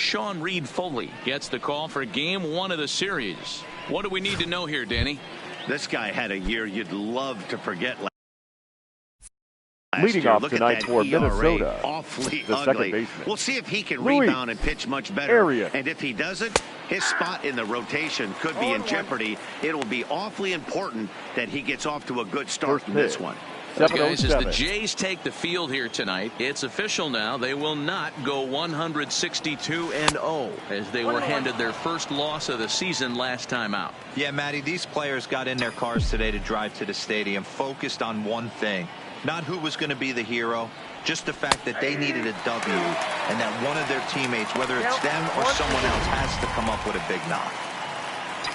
Sean Reed-Foley gets the call for game 1 of the series. What do we need to know here, Danny? This guy had a year you'd love to forget. Leading off tonight for Minnesota, awfully the ugly. second baseman. We'll see if he can rebound and pitch much better. And if he doesn't, his spot in the rotation could be in jeopardy. It will be awfully important that he gets off to a good start in this one. Guys, as the Jays take the field here tonight, it's official now. They will not go 162-0 as they were handed their first loss of the season last time out. Yeah, Matty, these players got in their cars today to drive to the stadium focused on one thing. Not who was going to be the hero, just the fact that they needed a W and that one of their teammates, whether it's them or someone else, has to come up with a big knock.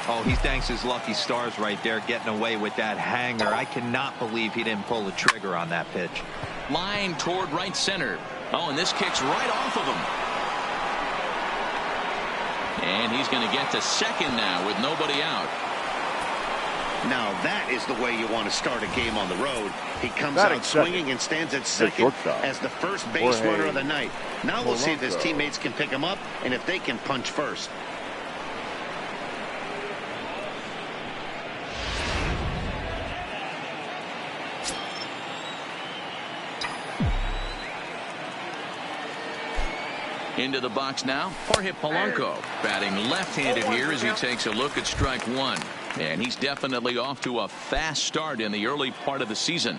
Oh, he thanks his lucky stars right there getting away with that hanger. I cannot believe he didn't pull the trigger on that pitch. Line toward right center. Oh, and this kicks right off of him. And he's going to get to second now with nobody out. Now that is the way you want to start a game on the road. He comes out swinging and stands at second as the first base runner of the night. Now we'll see if his teammates can pick him up and if they can punch first. Into the box now, Jorge Polanco batting left-handed here as he takes a look at strike 1. And he's definitely off to a fast start in the early part of the season.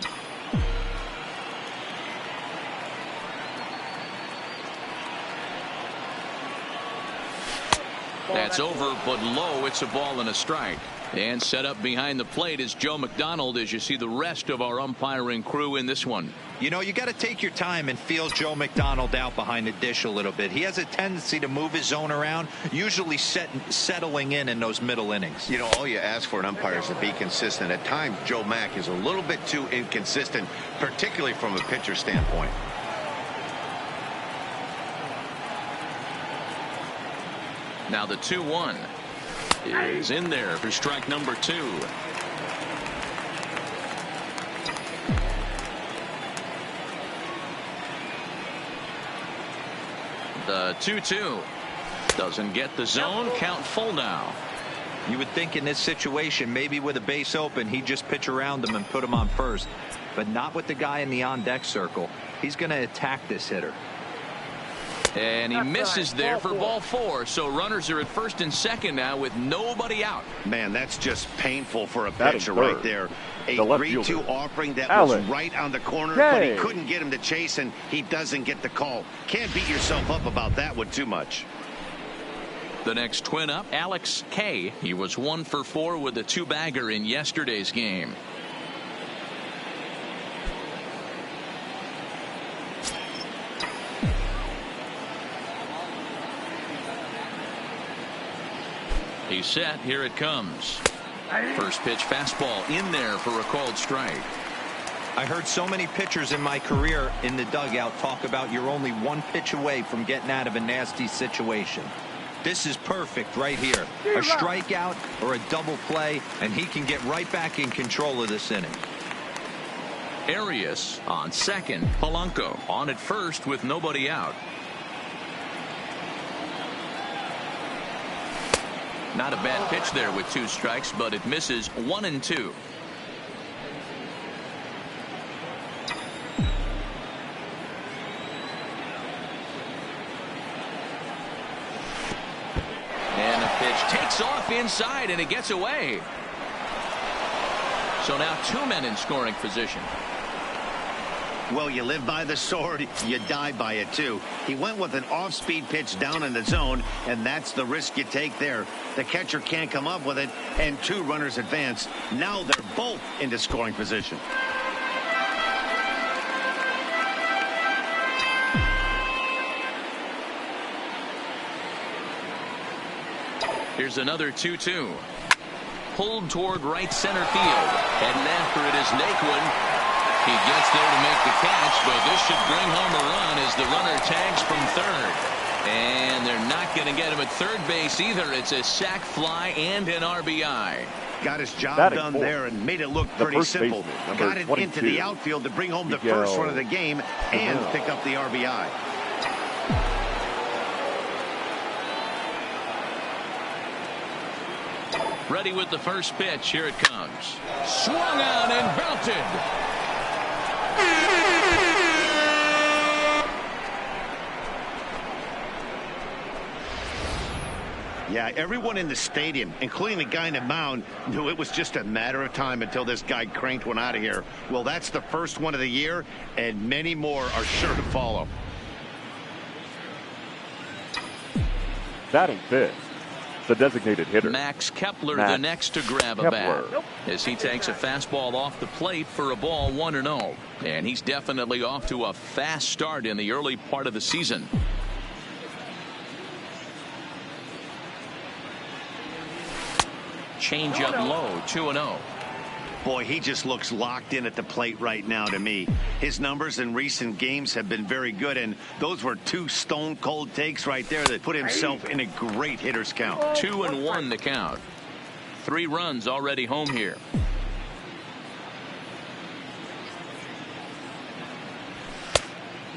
That's over, but low. It's a ball and a strike. And set up behind the plate is Joe McDonald as you see the rest of our umpiring crew in this one. You know, you got to take your time and feel Joe McDonald out behind the dish a little bit. He has a tendency to move his zone around, usually settling in those middle innings. You know, all you ask for an umpire is to be consistent. At times, Joe Mack is a little bit too inconsistent, particularly from a pitcher standpoint. Now the 2-1 is in there for strike number 2. The 2-2 doesn't get the zone. Count full now. You would think in this situation, maybe with a base open, he'd just pitch around him and put him on first, but not with the guy in the on-deck circle. He's going to attack this hitter. And he misses there for ball 4. So runners are at first and second now with nobody out. Man, that's just painful for a pitcher right there. A 3-2 offering that was right on the corner, but he couldn't get him to chase, and he doesn't get the call. Can't beat yourself up about that one too much. The next twin up, Alex K. He was 1 for 4 with a 2-bagger in yesterday's game. He's set. Here it comes. First pitch fastball in there for a called strike. I heard so many pitchers in my career in the dugout talk about you're only 1 pitch away from getting out of a nasty situation. This is perfect right here. A strikeout or a double play, and he can get right back in control of this inning. Arias on second. Polanco on at first with nobody out. Not a bad pitch there with 2 strikes, but it misses 1 and 2. And the pitch takes off inside, and it gets away. So now 2 men in scoring position. Well, you live by the sword, you die by it too. He went with an off-speed pitch down in the zone, and that's the risk you take there. The catcher can't come up with it, and 2 runners advance. Now they're both into scoring position. Here's another 2-2. Pulled toward right center field. Heading after it is Naquin. He gets there to make the catch, but this should bring home a run as the runner tags from third. And they're not going to get him at third base either. It's a sac fly and an RBI. Got his job done there and made it look pretty simple. Got it into the outfield to bring home the first run of the game and pick up the RBI. Ready with the first pitch. Here it comes. Swung out and belted. Yeah, everyone in the stadium, including the guy in the mound, knew it was just a matter of time until this guy cranked one out of here. Well, that's the first one of the year, and many more are sure to follow. Batting fifth, the designated hitter, Max Kepler, the next to grab a bat as he takes a fastball off the plate for a ball 1-0. And he's definitely off to a fast start in the early part of the season. Change up low, 2-0. Boy, he just looks locked in at the plate right now to me. His numbers in recent games have been very good, and those were two stone-cold takes right there that put himself in a great hitter's count. 2-1 the count. 3 runs already home here.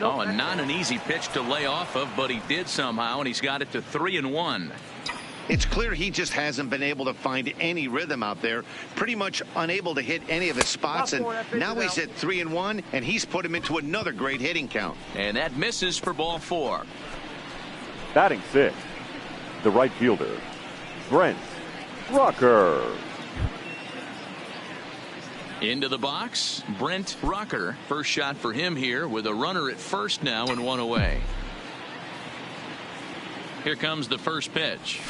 Oh, and not an easy pitch to lay off of, but he did somehow, and he's got it to 3-1. It's clear he just hasn't been able to find any rhythm out there, pretty much unable to hit any of his spots, and now he's at 3-1, and he's put him into another great hitting count. And that misses for ball 4. Batting sixth, the right fielder, Brent Rucker. Into the box, Brent Rucker. First shot for him here with a runner at first now and 1 away. Here comes the first pitch.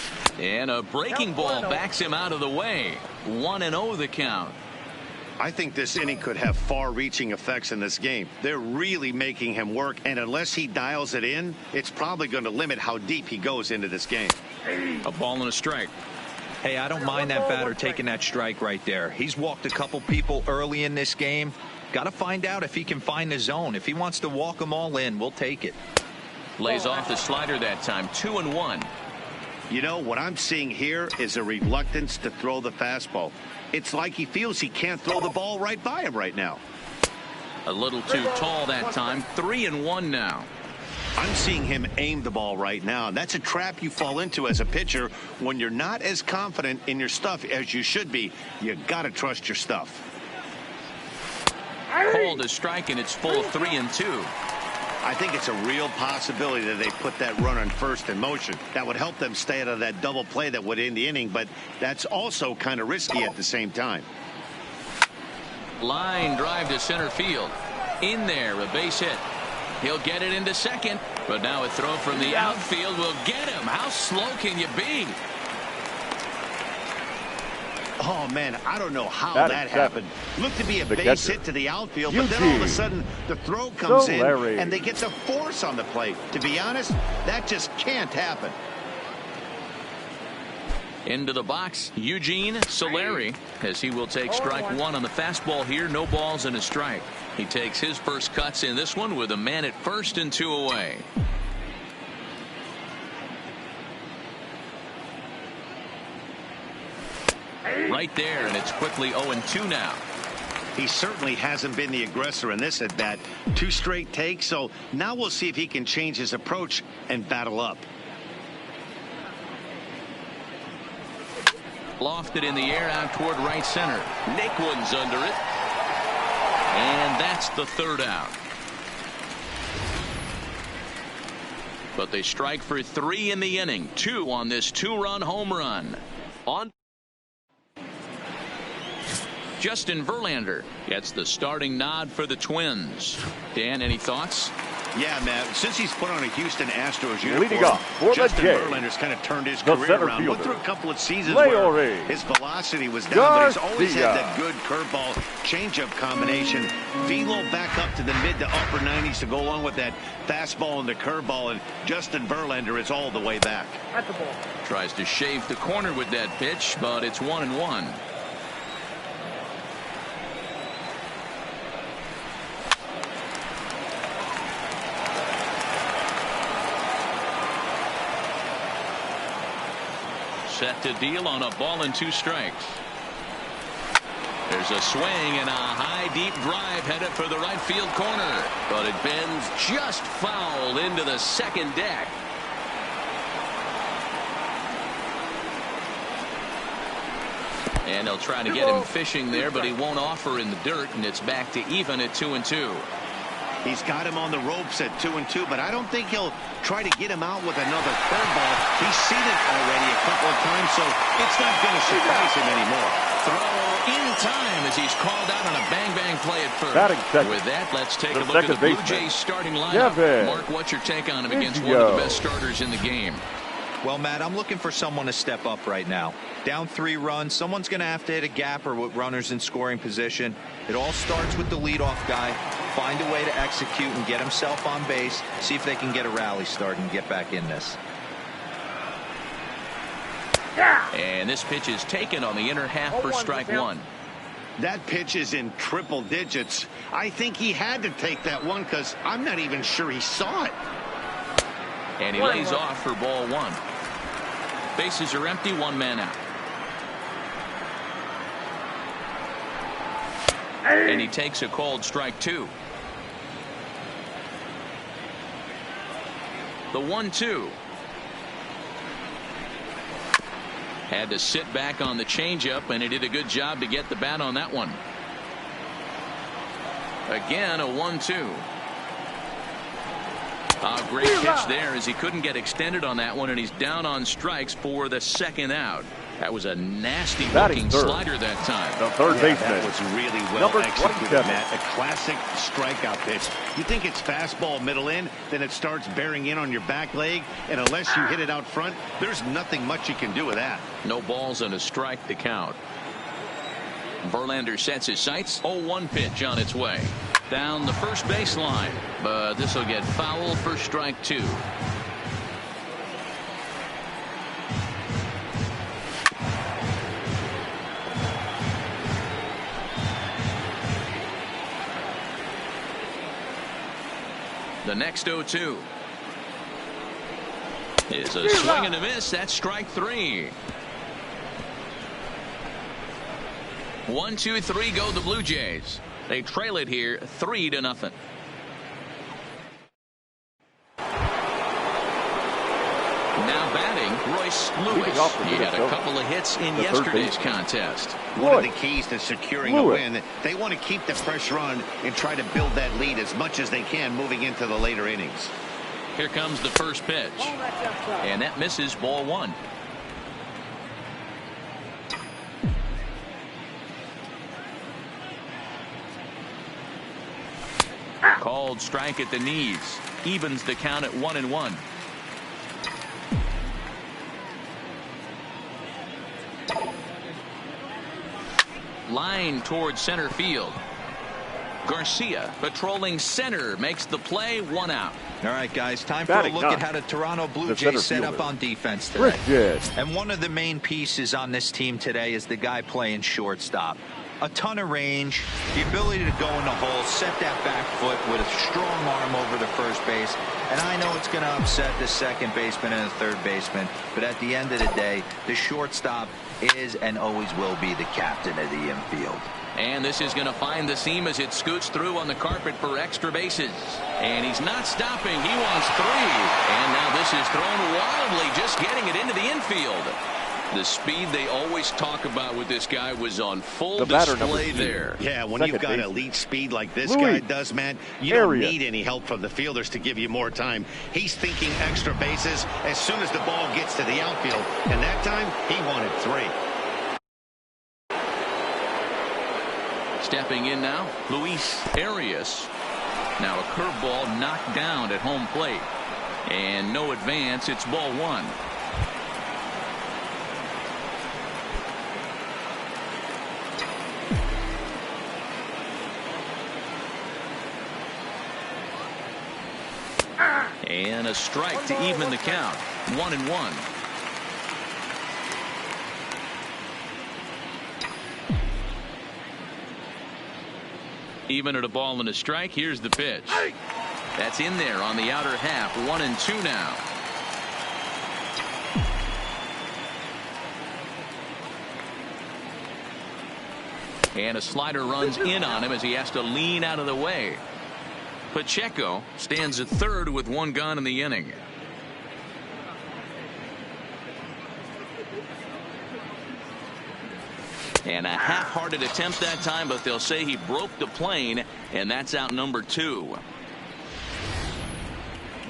And a breaking ball backs him out of the way. 1-0 the count. I think this inning could have far-reaching effects in this game. They're really making him work, and unless he dials it in, it's probably going to limit how deep he goes into this game. A ball and a strike. Hey, I don't mind that batter taking that strike right there. He's walked a couple people early in this game. Got to find out if he can find the zone. If he wants to walk them all in, we'll take it. Lays off the slider that time. 2-1. You know, what I'm seeing here is a reluctance to throw the fastball. It's like he feels he can't throw the ball right by him right now. A little too tall that time. 3-1 now. I'm seeing him aim the ball right now. That's a trap you fall into as a pitcher when you're not as confident in your stuff as you should be. You got to trust your stuff. Called a strike, and it's full 3-2. I think it's a real possibility that they put that runner in first in motion. That would help them stay out of that double play that would end the inning, but that's also kind of risky at the same time. Line drive to center field. In there, a base hit. He'll get it into second, but now a throw from the outfield will get him. How slow can you be? Oh, man, I don't know how that happened. Looked to be a base hit to the outfield, but then all of a sudden the throw comes in and they get the force on the plate. To be honest, that just can't happen. Into the box, Eugene Solari, as he will take strike 1 on the fastball here. No balls and a strike. He takes his first cuts in this one with a man at first and 2 away. Right there, and it's quickly 0-2 now. He certainly hasn't been the aggressor in this at bat. 2 straight takes, so now we'll see if he can change his approach and battle up. Lofted in the air out toward right center. Naquin's under it. And that's the 3rd out. But they strike for 3 in the inning. 2 on this 2-run home run. On Justin Verlander gets the starting nod for the Twins. Dan, any thoughts? Yeah, Matt. Since he's put on a Houston Astros uniform, Justin Verlander's kind of turned his career around. Went through a couple of seasons where his velocity was down, but he's always had that good curveball changeup combination. Velo back up to the mid to upper 90s to go along with that fastball and the curveball, and Justin Verlander is all the way back. Tries to shave the corner with that pitch, but it's 1-1. Set to deal on a ball and 2 strikes. There's a swing and a high deep drive headed for the right field corner, but it bends just foul into the second deck. And they'll try to get him fishing there, but he won't offer in the dirt, and it's back to even at 2-2. He's got him on the ropes at 2-2, but I don't think he'll try to get him out with another curveball. He's seen it already a couple of times, so it's not going to surprise him anymore. Throw in time as he's called out on a bang-bang play at first. With that, let's take a look at the Blue Jays starting lineup. Mark, what's your take on him against one of the best starters in the game? Well, Matt, I'm looking for someone to step up right now. Down 3 runs, someone's going to have to hit a gap or with runners in scoring position. It all starts with the leadoff guy. Find a way to execute and get himself on base. See if they can get a rally start and get back in this. And this pitch is taken on the inner half for strike 1. That pitch is in triple digits. I think he had to take that one because I'm not even sure he saw it. And he lays off for ball 1. Bases are empty, 1 man out. And he takes a called strike 2. The 1-2. Had to sit back on the changeup, and he did a good job to get the bat on that one. Again, a 1-2. Great pitch there as he couldn't get extended on that one, and he's down on strikes for the 2nd out. That was a nasty looking slider that time. The third baseman. That was really well executed, Matt. A classic strikeout pitch. You think it's fastball middle in, then it starts bearing in on your back leg, and unless you hit it out front, there's nothing much you can do with that. No balls and a strike to count. Verlander sets his sights. 0-1 pitch on its way. Down the first baseline, but this will get foul for strike 2. The next 0-2 is a swing and a miss. That's strike 3. 1-2-3 go the Blue Jays. They trail it here 3-0. Now batting, Royce Lewis. He had a couple of hits in yesterday's contest. One of the keys to securing a win, they want to keep the pressure on and try to build that lead as much as they can moving into the later innings. Here comes the first pitch. And that misses, ball 1. Called strike at the knees. Evens the count at 1-1. Line towards center field. Garcia patrolling center makes the play, 1 out. All right, guys, time for a look at how the Toronto Blue Jays set up on defense today. And one of the main pieces on this team today is the guy playing shortstop. A ton of range, the ability to go in the hole, set that back foot with a strong arm over the first base. And I know it's going to upset the second baseman and the third baseman, but at the end of the day, the shortstop is and always will be the captain of the infield. And this is going to find the seam as it scoots through on the carpet for extra bases. And he's not stopping. He wants 3. And now this is thrown wildly, just getting it into the infield. The speed they always talk about with this guy was on full display there. Yeah, when you've got elite speed like this guy does, man, you don't need any help from the fielders to give you more time. He's thinking extra bases as soon as the ball gets to the outfield. And that time, he wanted 3. Stepping in now, Luis Arias. Now a curveball knocked down at home plate. And no advance, it's ball 1. And a strike to even the count. 1-1. Even at a ball and a strike. Here's the pitch. That's in there on the outer half. 1-2 now. And a slider runs in on him as he has to lean out of the way. Pacheco stands at third with 1 gone in the inning. And a half-hearted attempt that time, but they'll say he broke the plane, and that's out number 2.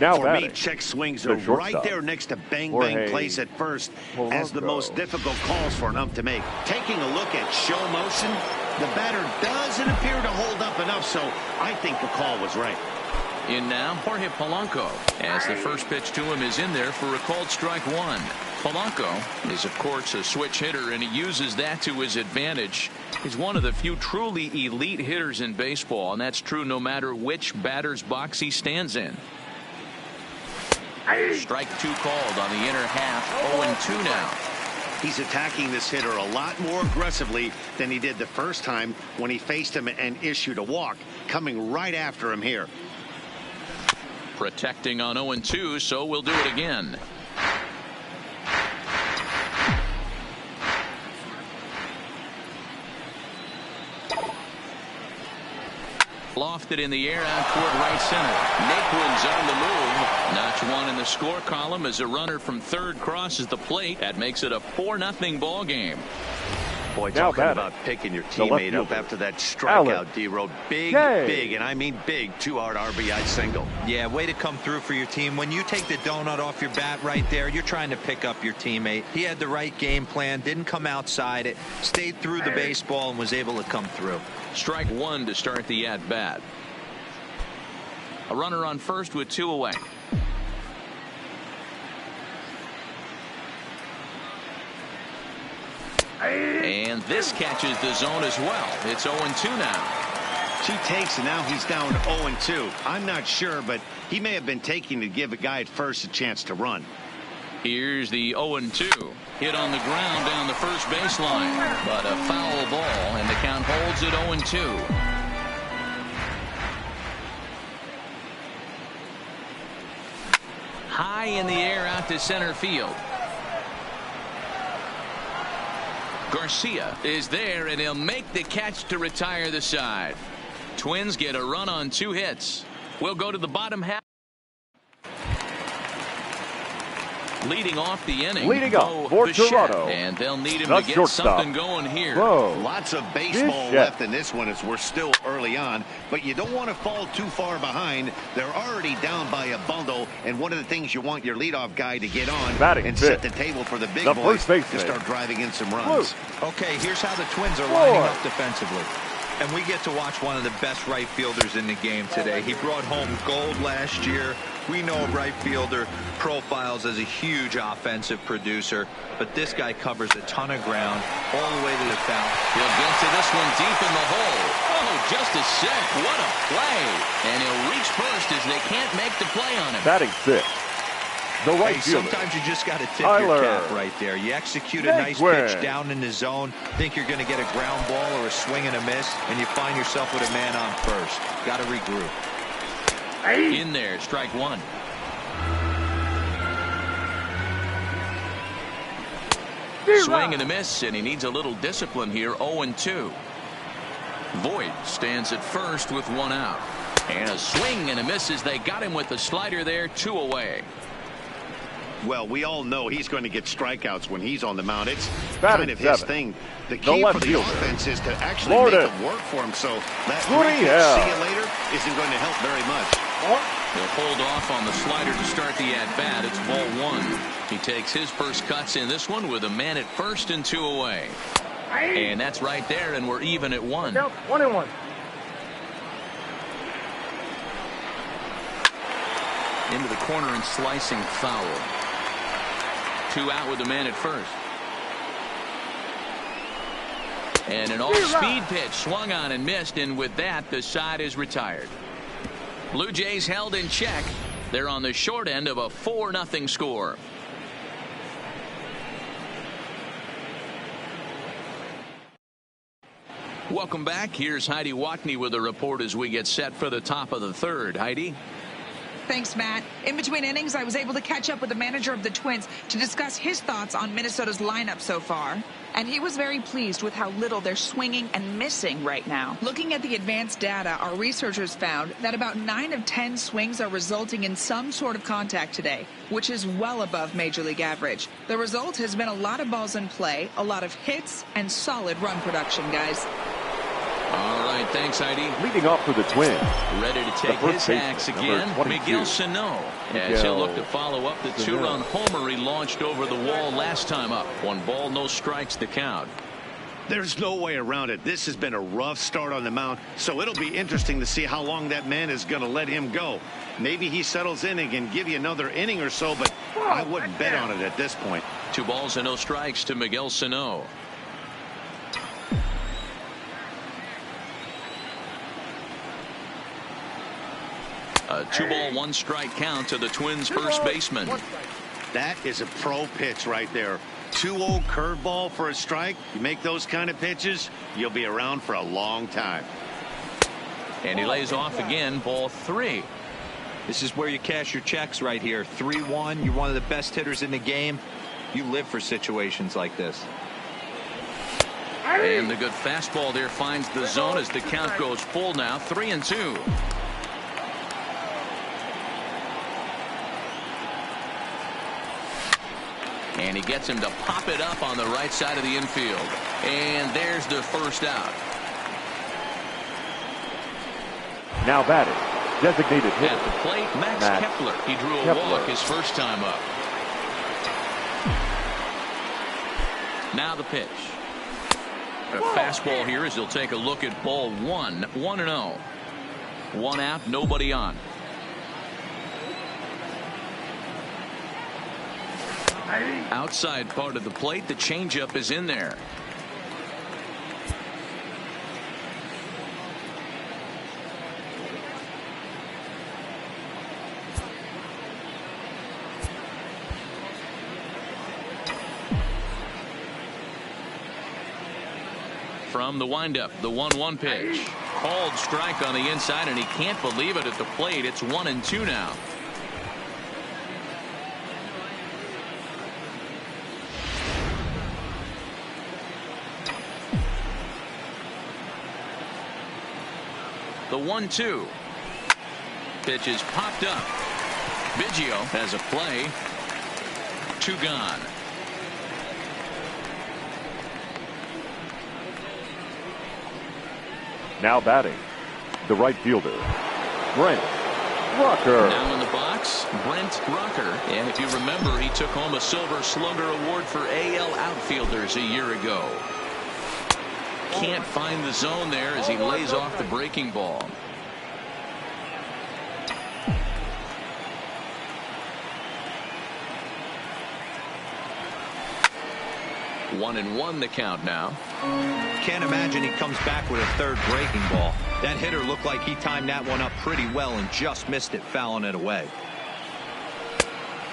Now For me, batting, check swings the are right shortstop, there next to bang Jorge place at first as the Polanco. most difficult calls for an ump to make. Taking a look at show motion, the batter doesn't appear to hold up enough, so I think the call was right. In now, Jorge Polanco, as the first pitch to him is in there for a called strike 1. Polanco is, of course, a switch hitter, and he uses that to his advantage. He's one of the few truly elite hitters in baseball, and that's true no matter which batter's box he stands in. Strike 2 called on the inner half, 0-2 now. He's attacking this hitter a lot more aggressively than he did the first time when he faced him and issued a walk, coming right after him here. Protecting on 0-2, so we'll do it again. Lofted in the air out toward right center. Naquin's on the move. Notch 1 in the score column as a runner from third crosses the plate. That makes it a 4-0 ball game. Boy, Now talking batting, about picking your the left teammate up fielder, after that strikeout, Alex D-Road. Big, Kay. big, and I mean big, 2-out RBI single. Yeah, way to come through for your team. When you take the donut off your bat right there, you're trying to pick up your teammate. He had the right game plan, didn't come outside it, stayed through the baseball, and was able to come through. Strike 1 to start the at-bat. A runner on first with 2 away. And this catches the zone as well. It's 0-2 now. She takes, and now he's down 0-2. I'm not sure, but he may have been taking to give a guy at first a chance to run. Here's the 0-2. Hit on the ground down the first baseline. But a foul ball, and the count holds at 0-2. High in the air out to center field. Garcia is there, and he'll make the catch to retire the side. Twins get a run on 2 hits. We'll go to the bottom half. Leading off the inning. Leading up for Toronto. And they'll need him The to get shortstop, something going here. Whoa. Lots of baseball Bichette. left in this one as we're still early on, but you don't want to fall too far behind. They're already down by a bundle, and one of the things you want your leadoff guy to get on Batting and fifth, set the table for the big the boys first baseman, to start driving in some runs. Okay, here's how the Twins are lining up defensively. And we get to watch one of the best right fielders in the game today. He brought home gold last year. We know a right fielder profiles as a huge offensive producer, but this guy covers a ton of ground all the way to the foul. He'll get to this one deep in the hole. Oh, just a sec. What a play. And he'll reach first as they can't make the play on him. Batting 6. The right Hey, fielder, sometimes you just got to tip Tyler your cap right there. You execute a nice Naquin. pitch down in the zone, think you're going to get a ground ball or a swing and a miss, and you find yourself with a man on first. Got to regroup. In there, strike 1. Swing and a miss, and he needs a little discipline here. 0-2. Voit stands at first with 1 out. And a swing and a miss as they got him with the slider there. 2 away. Well, we all know he's going to get strikeouts when he's on the mound. It's Batting kind of his 7. thing. The key left for the fielder, offense is to actually Gordon. make it work for him. So that Gurriel. see you later isn't going to help very much. They'll hold off on the slider to start the at-bat. It's ball 1. He takes his first cuts in this one with a man at first and 2 away. And that's right there, and we're even at 1. 1-1. Into the corner and slicing foul. 2 out with a man at first. And an off-speed pitch swung on and missed, and with that, the side is retired. Blue Jays held in check. They're on the short end of a 4-0 score. Welcome back. Here's Heidi Watney with a report as we get set for the top of the 3rd. Heidi? Thanks, Matt. In between innings, I was able to catch up with the manager of the Twins to discuss his thoughts on Minnesota's lineup so far. and he was very pleased with how little they're swinging and missing right now. Looking at the advanced data, our researchers found that about 9 of 10 swings are resulting in some sort of contact today, which is well above Major League average. The result has been a lot of balls in play, a lot of hits, and solid run production, guys. All right, thanks, Heidi. Leading off for the Twins. Ready to take his hacks again, Miguel Sano. As he'll look to follow up the 2-run homer he launched over the wall last time up. 1 ball, no strikes to count. There's no way around it. This has been a rough start on the mound, so it'll be interesting to see how long that man is going to let him go. Maybe he settles in and can give you another inning or so, but I wouldn't bet on it at this point. 2 balls and no strikes to Miguel Sano. A 2-ball, 1-strike count to the Twins' first baseman. That is a pro pitch right there. 2-0 curveball for a strike. You make those kind of pitches, you'll be around for a long time. And he lays off again, ball 3. This is where you cash your checks right here. 3-1. You're one of the best hitters in the game. You live for situations like this. And the good fastball there finds the zone as the count goes full now. 3-2. And he gets him to pop it up on the right side of the infield. And there's the first out. Now batting, designated hitter. At the plate, Max Kepler. He drew a walk his first time up. Now the pitch. A fastball here as he'll take a look at ball 1. 1-0. 1 out, nobody on. Outside part of the plate, the changeup is in there. From the windup, the 1-1 pitch. Called strike on the inside, and he can't believe it at the plate. It's 1-2 now. The 1-2. Pitch is popped up. Biggio has a play. 2 gone. Now batting, the right fielder, Brent Rucker. Now in the box, Brent Rucker. And if you remember, he took home a Silver Slugger Award for AL outfielders a year ago. Can't find the zone there as he lays off the breaking ball. One and one the count now. Can't imagine he comes back with a third breaking ball. That hitter looked like he timed that one up pretty well and just missed it, fouling it away.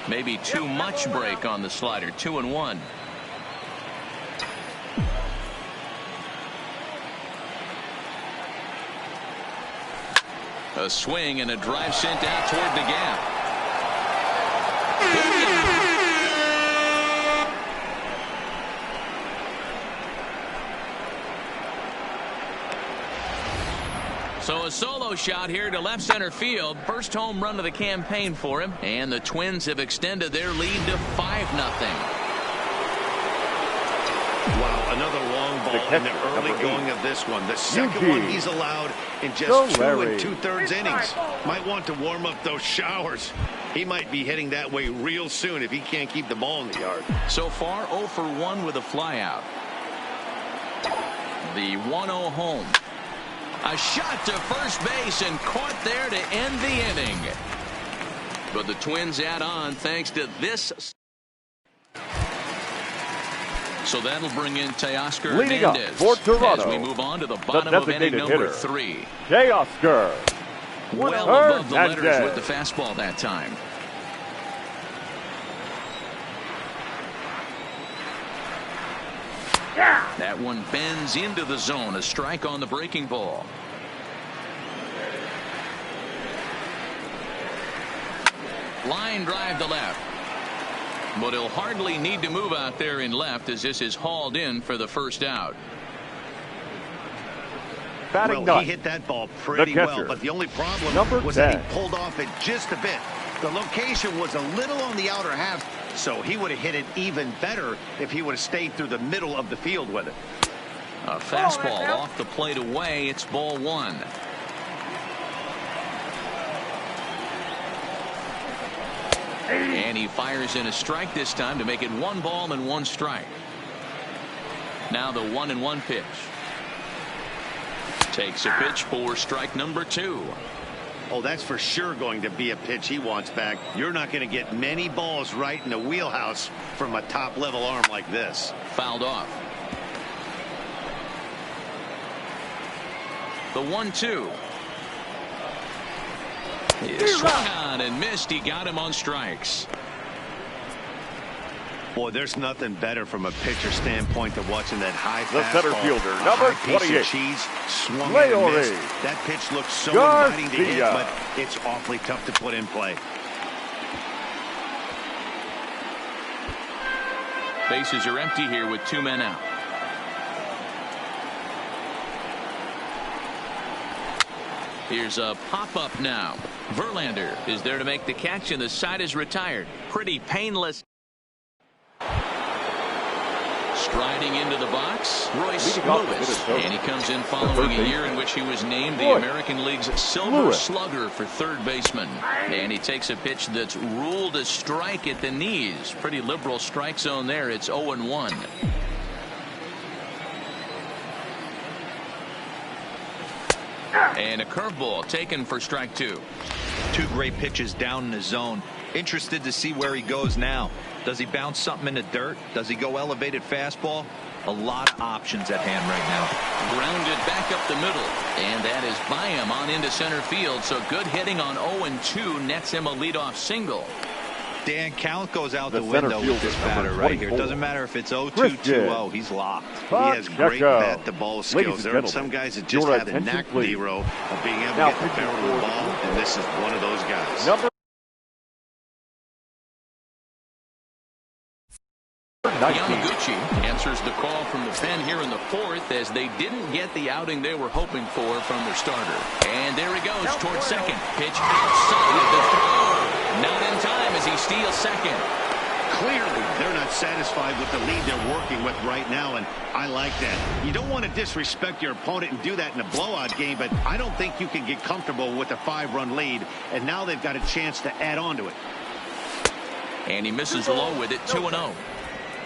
Maybe too much break on the slider. 2-1. A swing and a drive sent out toward the gap. So a solo shot here to left center field. First home run of the campaign for him. And the Twins have extended their lead to 5-0. Wow, another long ball in the early going of this one. The second one he's allowed in just 2 2/3 innings. Might want to warm up those showers. He might be heading that way real soon if he can't keep the ball in the yard. So far, 0 for 1 with a flyout. The 1-0 home. A shot to first base and caught there to end the inning. But the Twins add on thanks to this. So that'll bring in Teoscar Leading up Hernandez for Toronto, as we move on to the bottom of inning number 3. Teoscar well above the letters with the fastball that time. That one bends into the zone. A strike on the breaking ball. Line drive to left. But he'll hardly need to move out there in left as this is hauled in for the first out. Well, he hit that ball pretty well, but the only problem was that he pulled off it just a bit. The location was a little on the outer half, so he would have hit it even better if he would have stayed through the middle of the field with it. A fastball off the plate away. It's ball one. And he fires in a strike this time to make it 1 ball and 1 strike. Now the 1-1 pitch. Takes a pitch for strike number 2. Oh, that's for sure going to be a pitch he wants back. You're not going to get many balls right in the wheelhouse from a top-level arm like this. Fouled off. The 1-2. He swung on and missed. He got him on strikes. Boy, there's nothing better from a pitcher standpoint than watching that high the fastball. Center fielder, number 28. Cheese swung and missed. That pitch looks so inviting to hit, but it's awfully tough to put in play. Bases are empty here with 2 men out. Here's a pop-up now. Verlander is there to make the catch, and the side is retired. Pretty painless. Striding into the box, Royce Lewis. And he comes in following a year in which he was named the American League's Silver Slugger for third baseman. And he takes a pitch that's ruled a strike at the knees. Pretty liberal strike zone there. It's 0-1. And a curveball taken for strike 2. 2 great pitches down in the zone. Interested to see where he goes now. Does he bounce something in the dirt? Does he go elevated fastball? A lot of options at hand right now. Grounded back up the middle. And that is by him on into center field. So good hitting on 0-2 nets him a leadoff single. Dan, count goes out the window with this batter right here. Doesn't matter if it's 0-2, 2-0. He's locked. He has great bat-to-ball skills. There are some guys that just have the knack, Dero, of being able to get the barrel of the ball, and this is one of those guys. Yamaguchi answers the call from the pen here in the 4th as they didn't get the outing they were hoping for from their starter. And there he goes towards second. Pitch outside of the throw. Not in time as he steals second. Clearly, they're not satisfied with the lead they're working with right now, and I like that. You don't want to disrespect your opponent and do that in a blowout game, but I don't think you can get comfortable with a 5-run lead, and now they've got a chance to add on to it. And he misses low with it, 2-0.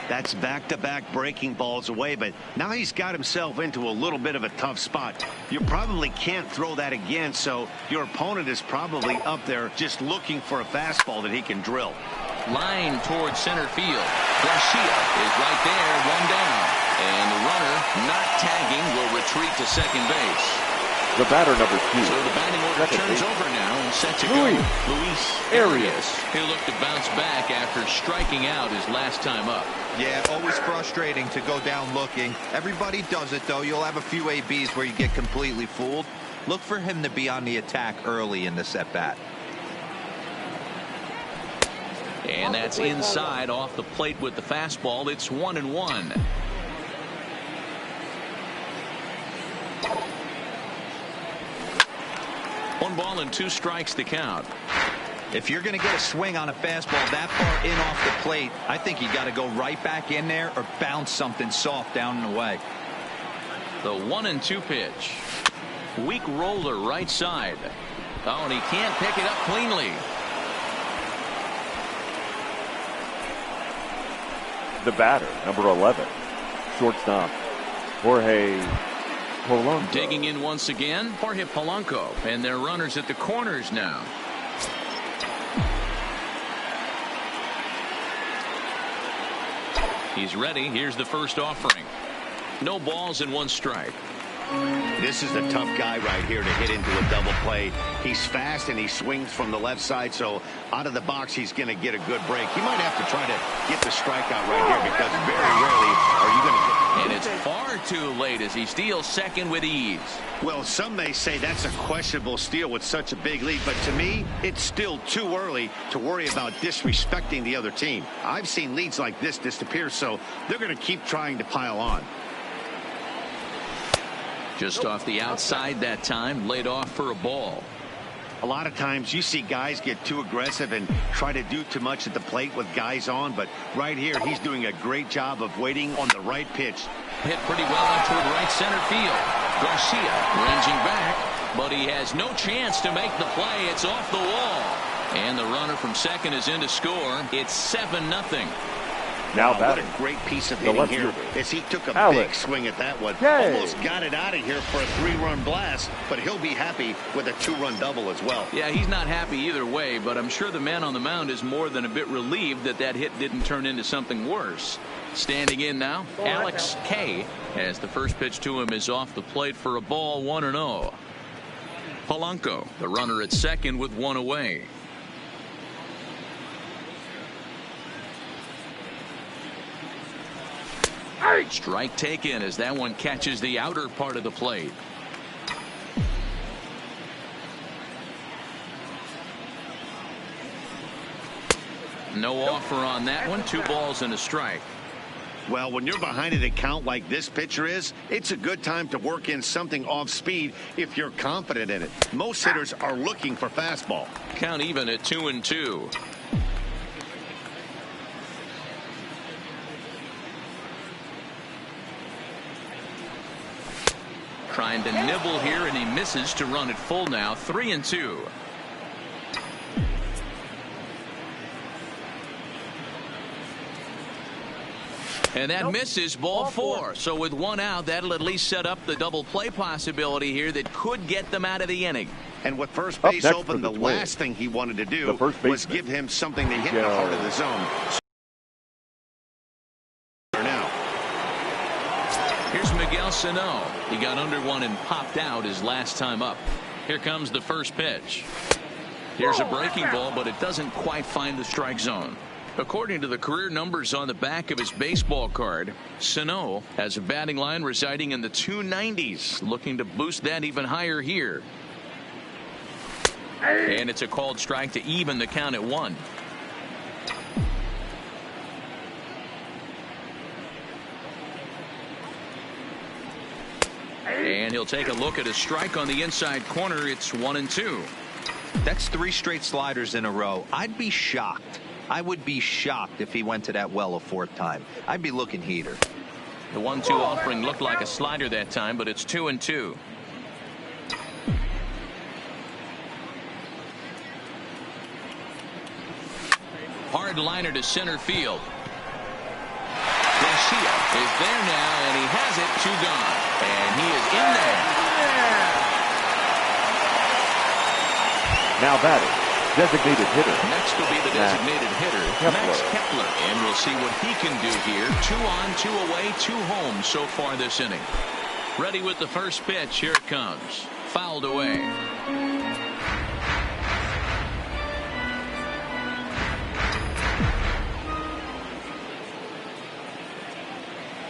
That's back-to-back breaking balls away, but now he's got himself into a little bit of a tough spot. You probably can't throw that again, so your opponent is probably up there just looking for a fastball that he can drill. Line towards center field. Garcia is right there, 1 down. And the runner, not tagging, will retreat to second base. The batter, number 2. So the batting order turns over now and set to go. Luis Arias. He'll look to bounce back after striking out his last time up. Yeah, always frustrating to go down looking. Everybody does it, though. You'll have a few ABs where you get completely fooled. Look for him to be on the attack early in this at-bat. And that's inside off the plate with the fastball. It's 1-1. One ball and 2 strikes to count. If you're going to get a swing on a fastball that far in off the plate, I think you got to go right back in there or bounce something soft down and away. The 1-2 pitch. Weak roller right side. Oh, and he can't pick it up cleanly. The batter, number 11, shortstop, Jorge Polanco. Digging in once again, Jorge Polanco, and their runners at the corners now. He's ready. Here's the first offering. No balls and 1 strike. This is the tough guy right here to hit into a double play. He's fast and he swings from the left side, so out of the box he's going to get a good break. He might have to try to get the strikeout right here because very rarely are you going to get. And it's far too late as he steals second with ease. Well, some may say that's a questionable steal with such a big lead, but to me, it's still too early to worry about disrespecting the other team. I've seen leads like this disappear, so they're going to keep trying to pile on. Just off the outside that time, laid off for a ball. A lot of times you see guys get too aggressive and try to do too much at the plate with guys on, but right here he's doing a great job of waiting on the right pitch. Hit pretty well out toward right center field. Garcia ranging back, but he has no chance to make the play. It's off the wall. And the runner from second is in to score. It's 7-0. Now what a great piece of hitting here as he took a big swing at that one. Almost got it out of here for a 3-run blast, but he'll be happy with a 2-run double as well. Yeah, he's not happy either way, but I'm sure the man on the mound is more than a bit relieved that that hit didn't turn into something worse. Standing in now, Alex K, as the first pitch to him is off the plate for a ball, 1-0. Polanco, the runner at second with one away. Strike taken as that one catches the outer part of the plate. No offer on that one. 2 balls and a strike. Well, when you're behind an account like this pitcher is, it's a good time to work in something off speed if you're confident in it. Most hitters are looking for fastball. Count even at 2-2. Trying to nibble here, and he misses to run it full now. 3-2. And that misses, ball 4. So with one out, that'll at least set up the double play possibility here that could get them out of the inning. And with first base open, the last thing he wanted to do was give him something to hit in the heart of the zone. Here's Miguel Sano. He got under one and popped out his last time up. Here comes the first pitch. Here's a breaking ball, but it doesn't quite find the strike zone. According to the career numbers on the back of his baseball card, Sano has a batting line residing in the 290s, looking to boost that even higher here. And it's a called strike to even the count at 1. And he'll take a look at a strike on the inside corner. It's 1-2. That's 3 straight sliders in a row. I'd be shocked. I would be shocked if he went to that well a 4th time. I'd be looking heater. The 1-2 offering looked like a slider that time, but it's 2-2. Hard liner to center field. Garcia is there now, and he has it. 2 gone. And he is in there. Now batting, designated hitter. Next will be the designated hitter, Max Kepler. And we'll see what he can do here. 2 on, 2 away, 2 home so far this inning. Ready with the first pitch. Here it comes. Fouled away.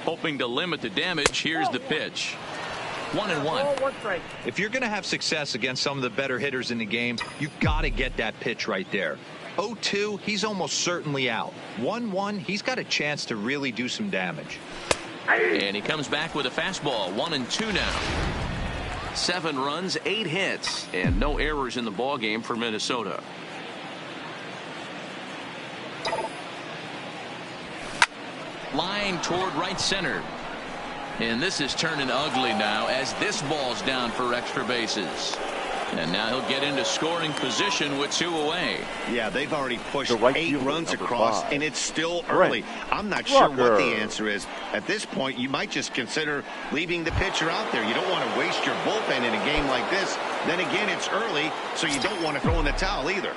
Hoping to limit the damage. Here's the pitch. 1-1. If you're going to have success against some of the better hitters in the game, you've got to get that pitch right there. 0-2, he's almost certainly out. 1-1, he's got a chance to really do some damage. And he comes back with a fastball. 1-2 now. 7 runs, 8 hits, and no errors in the ball game for Minnesota. Line toward right center. And this is turning ugly now as this ball's down for extra bases. And now he'll get into scoring position with 2 away. Yeah, they've already pushed 8 runs across, and it's still early. I'm not sure what the answer is. At this point, you might just consider leaving the pitcher out there. You don't want to waste your bullpen in a game like this. Then again, it's early, so you don't want to throw in the towel either.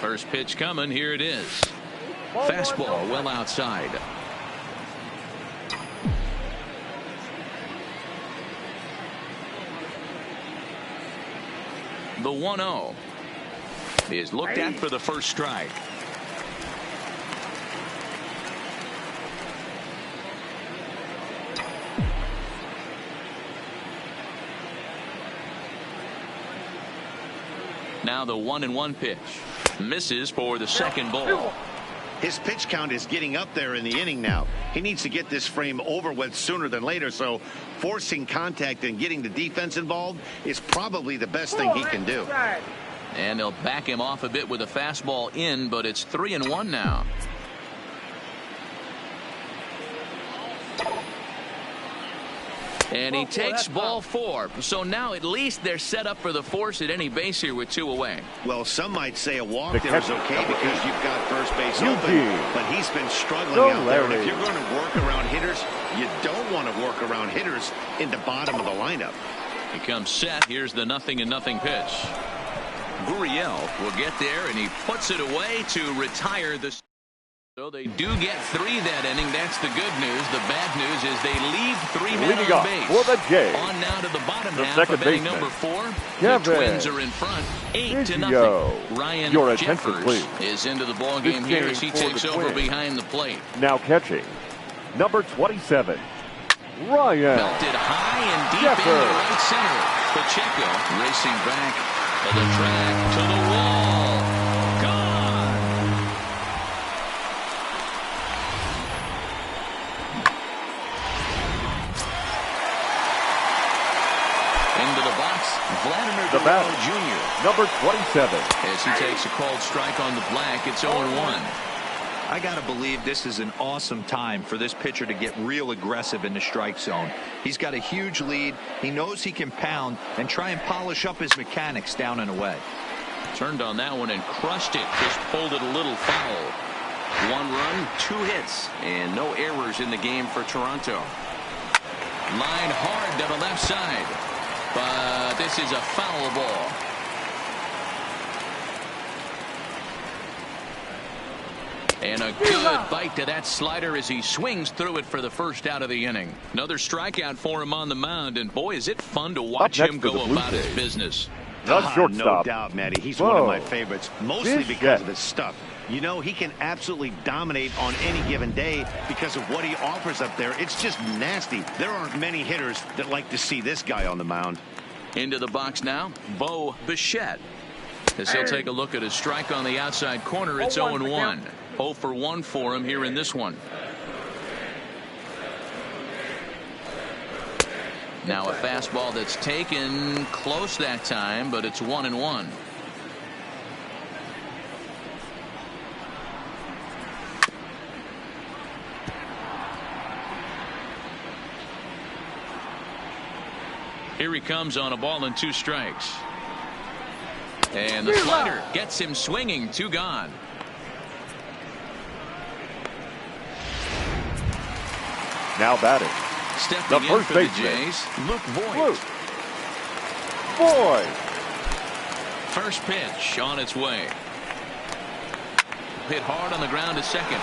First pitch coming. Here it is. Fastball well outside. The 1-0 is looked at for the first strike. Now the 1-1 pitch. Misses for the second ball. His pitch count is getting up there in the inning now. He needs to get this frame over with sooner than later, so forcing contact and getting the defense involved is probably the best thing he can do. And they'll back him off a bit with a fastball in, but it's 3-1 now. And he takes ball 4. So now at least they're set up for the force at any base here with 2 away. Well, some might say a walk The there is catcher, okay because you've got first base Eugene. open, but he's been struggling Go, out there. And if Larry. you're going to work around hitters, you don't want to work around hitters in the bottom of the lineup. He comes set. Here's the 0-0 pitch. Gurriel will get there, and he puts it away to retire the. So they do get 3 that inning. That's the good news. The bad news is they leave 3 men Leading on off base. for the Jays, On now to the bottom the half second of inning baseman, number 4. Kevin The Twins are in front, 8-0. Ryan Your attention, Jeffers please. is into the ball game here as he for the takes over Twins. behind the plate. Now catching, number 27, Ryan Belted high and deep Jeffers. into right center. Pacheco racing back to the track, to the wall. Gone. Into the box, Vladimir The Guerrero batter, Jr. number 27. As he takes a called strike on the black, it's 0-1. I got to believe this is an awesome time for this pitcher to get real aggressive in the strike zone. He's got a huge lead. He knows he can pound and try and polish up his mechanics down and away. Turned on that one and crushed it. Just pulled it a little foul. 1 run, 2 hits, and no errors in the game for Toronto. Line hard to the left side, but this is a foul ball. And a good bite to that slider as he swings through it for the first out of the inning. Another strikeout for him on the mound, and boy, is it fun to watch next him for go the Blue about his Jays. business. The No shortstop. doubt, Matty. He's Whoa. one of my favorites, mostly This because shit. of his stuff. You know, he can absolutely dominate on any given day because of what he offers up there. It's just nasty. There aren't many hitters that like to see this guy on the mound. Into the box now, Bo Bichette. As he'll take a look at his strike on the outside corner, it's 0-1. 0 for 1 for him here in this one. Now a fastball that's taken close that time, but it's 1-1. Here he comes on a ball and 2 strikes. And the slider gets him swinging. 2 gone. Now batting, Stepping the in first for the baseman, Jays, Luke Voigt. Luke Voigt. First pitch on its way. Hit hard on the ground to second.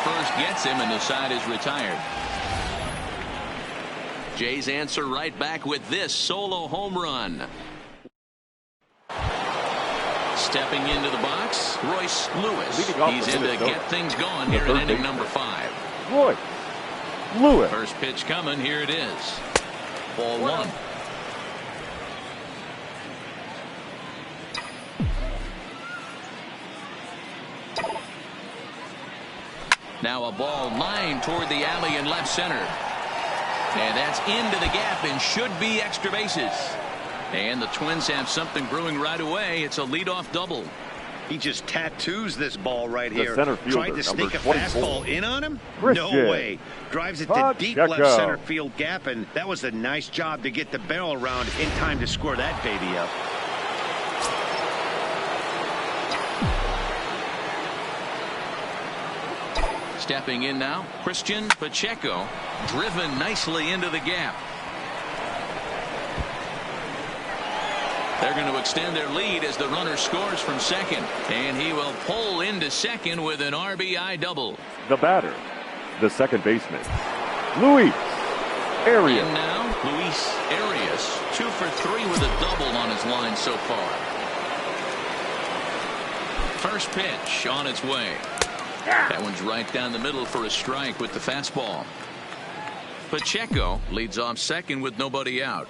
first gets him, and the side is retired. Jays answer right back with this solo home run. Stepping into the box, Royce Lewis. He's in to get things going here in inning number 5. Royce Lewis. First pitch coming. Here it is. Ball 1. Now a ball lined toward the alley in left center. And that's into the gap and should be extra bases. And the Twins have something brewing right away. It's a leadoff double. He just tattoos this ball right here. Center fielder, Tried to sneak a 24. fastball in on him? Christian. No way. Drives it to deep left center field gap, and that was a nice job to get the barrel around in time to score that baby up. Stepping in now, Christian Pacheco, driven nicely into the gap. They're going to extend their lead as the runner scores from second, and he will pull into second with an RBI double. The batter, the second baseman, Luis Arias. And now, Luis Arias, 2 for 3 with a double on his line so far. First pitch on its way. That one's right down the middle for a strike with the fastball. Pacheco leads off second with nobody out.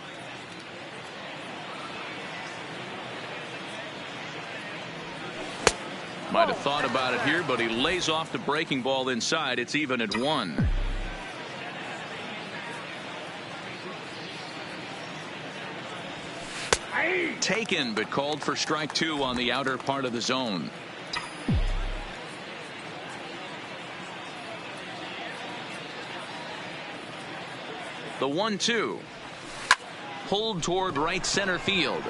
Might have thought about it here, but he lays off the breaking ball inside. It's even at 1. Taken, but called for strike 2 on the outer part of the zone. The 1-2. Pulled toward right center field.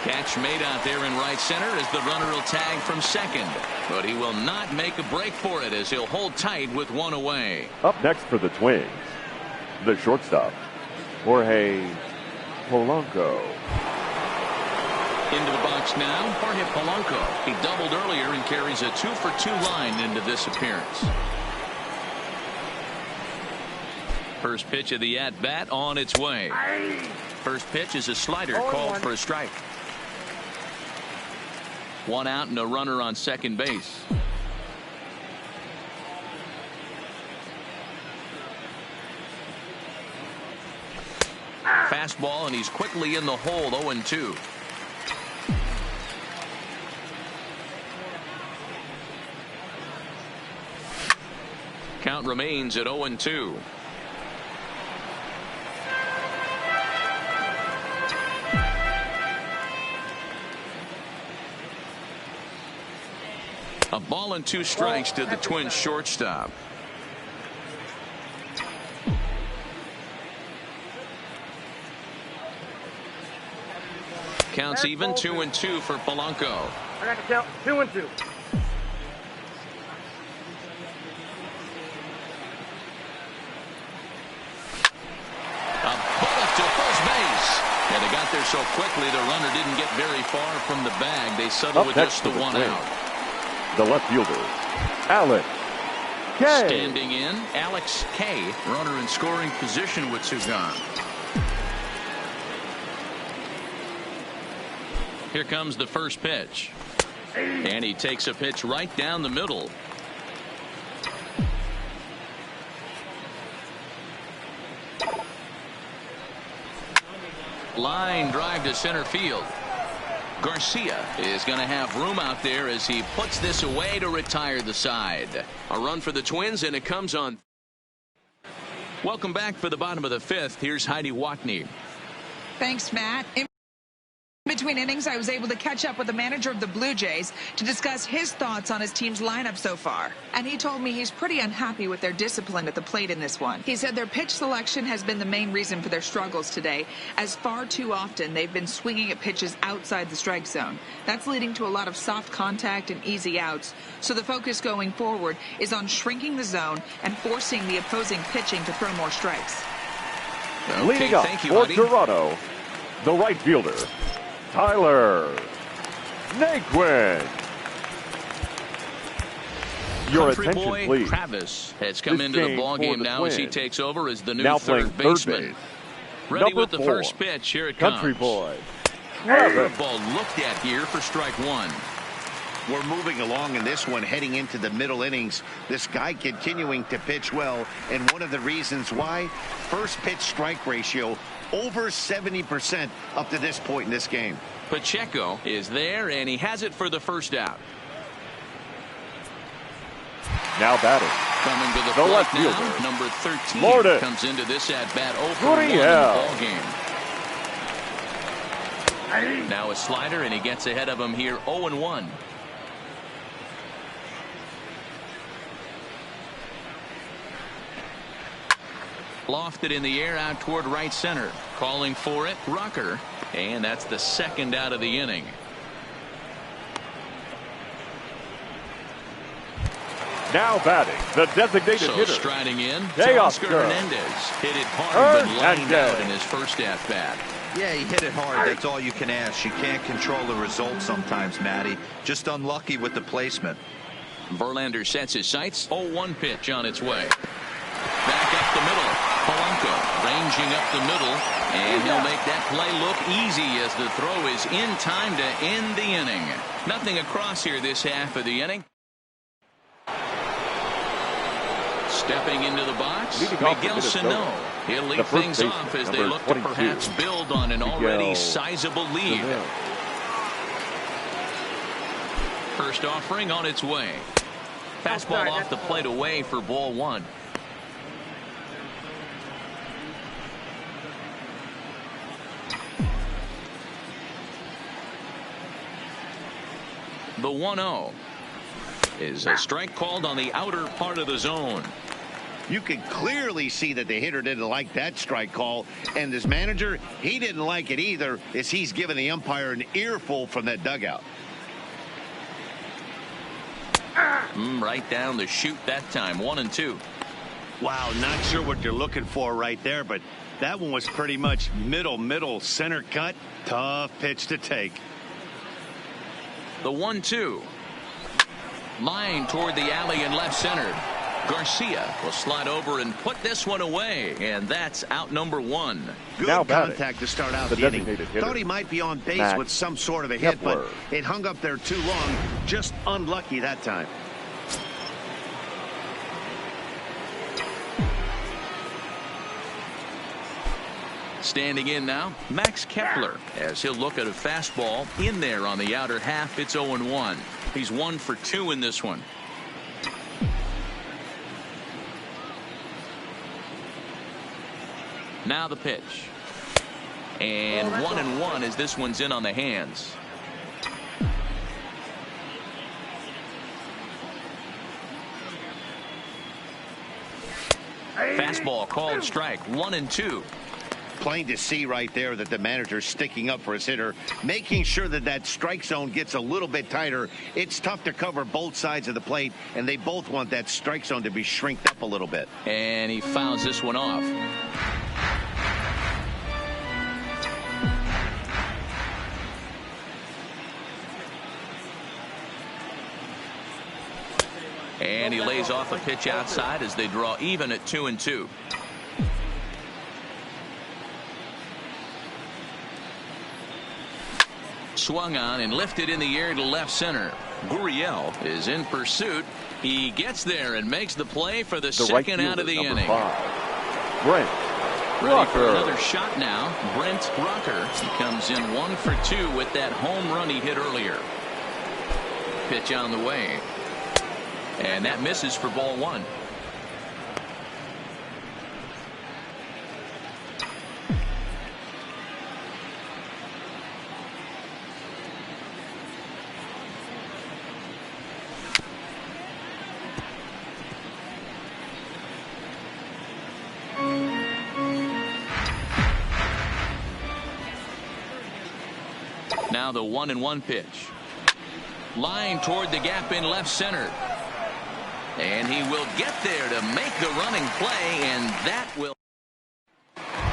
Catch made out there in right center as the runner will tag from second. But he will not make a break for it as he'll hold tight with 1 away. Up next for the Twins, the shortstop, Jorge Polanco. Into the box now, Jorge Polanco. He doubled earlier and carries a 2 for 2 line into this appearance. First pitch of the at-bat on its way. First pitch is a slider called for a strike. 1 out and a runner on second base. Fastball, and he's quickly in the hole. 0-2. Count remains at 0-2. A ball and 2 strikes to the Twins shortstop. Counts even, 2-2 for Polanco. I got to count 2-2. A bullet to first base. And they got there so quickly the runner didn't get very far from the bag. They settled with just the 1 out. The left fielder, Alex K. Standing in, Alex K. Runner in scoring position with 2 gone. Here comes the first pitch. And he takes a pitch right down the middle. Line drive to center field. Garcia is going to have room out there as he puts this away to retire the side. A run for the Twins, and it comes on. Welcome back for the bottom of the 5th. Here's Heidi Watney. Thanks, Matt. In between innings, I was able to catch up with the manager of the Blue Jays to discuss his thoughts on his team's lineup so far. And he told me he's pretty unhappy with their discipline at the plate in this one. He said their pitch selection has been the main reason for their struggles today, as far too often they've been swinging at pitches outside the strike zone. That's leading to a lot of soft contact and easy outs. So the focus going forward is on shrinking the zone and forcing the opposing pitching to throw more strikes. Okay, leading up thank you, for Heidi. Toronto, the right fielder, Tyler Naquin. Your Country attention, boy please. Travis has come This into the game ball for game the now as he Twins. takes over as the new Now playing third third baseman. base. Ready Number with the 4. first pitch. Here it comes. Country boy. Travis. Ball looked at here for strike one. We're moving along in this one, heading into the middle innings. This guy continuing to pitch well, and one of the reasons why, first pitch strike ratio over 70% up to this point in this game. Pacheco is there, and he has it for the first out. Now batting. Coming to the The plate left now, fielder. number 13 Lourdes. comes into this at-bat 0 for 1 in the Gurriel. ball game. Now a slider, and he gets ahead of him here 0-1. Lofted in the air out toward right center. Calling for it, Rucker. And that's the second out of the inning. Now batting. The designated So hitter. striding in, Teoscar Oscar Hernandez hit it hard but lined out in his first at-bat. Yeah, he hit it hard. That's all you can ask. You can't control the result sometimes, Matty. Just unlucky with the placement. Verlander sets his sights. 0-1 pitch on its way. Back up the middle. Polanco ranging up the middle, and he'll make that play look easy as the throw is in time to end the inning. Nothing across here this half of the inning. Stepping into the box, Miguel Sano. He'll lead things off as they look to perhaps build on an already sizable lead. First offering on its way. Fastball off the plate away for ball one. The 1-0 is a strike called on the outer part of the zone. You could clearly see that the hitter didn't like that strike call, and this manager, he didn't like it either, as he's giving the umpire an earful from that dugout. Right down the chute that time. 1-2. Wow, not sure what you're looking for right there, but that one was pretty much middle center cut. Tough pitch to take. The 1-2. Line toward the alley in left center. Garcia will slide over and put this one away, and that's out number one. Good now contact to start out the inning. Thought he might be on base with some sort of a hit, but it hung up there too long. Just unlucky that time. Standing in now, Max Kepler, as he'll look at a fastball in there on the outer half. It's 0-1. He's 1 for 2 in this one. Now the pitch. And 1-1 as this one's in on the hands. Fastball called strike. 1-2. Plain to see right there that the manager's sticking up for his hitter, making sure that that strike zone gets a little bit tighter. It's tough to cover both sides of the plate, and they both want that strike zone to be shrinked up a little bit. And he fouls this one off. And he lays off a pitch outside as they draw even at 2-2. Swung on and lifted in the air to left center. Gurriel is in pursuit. He gets there and makes the play for the second out of the inning. 5. Brent Ready for another shot now. Brent Rucker. He comes in 1 for 2 with that home run he hit earlier. Pitch on the way. And that misses for ball one. Now the 1-1 pitch. Line toward the gap in left center. And he will get there to make the running play, and that will.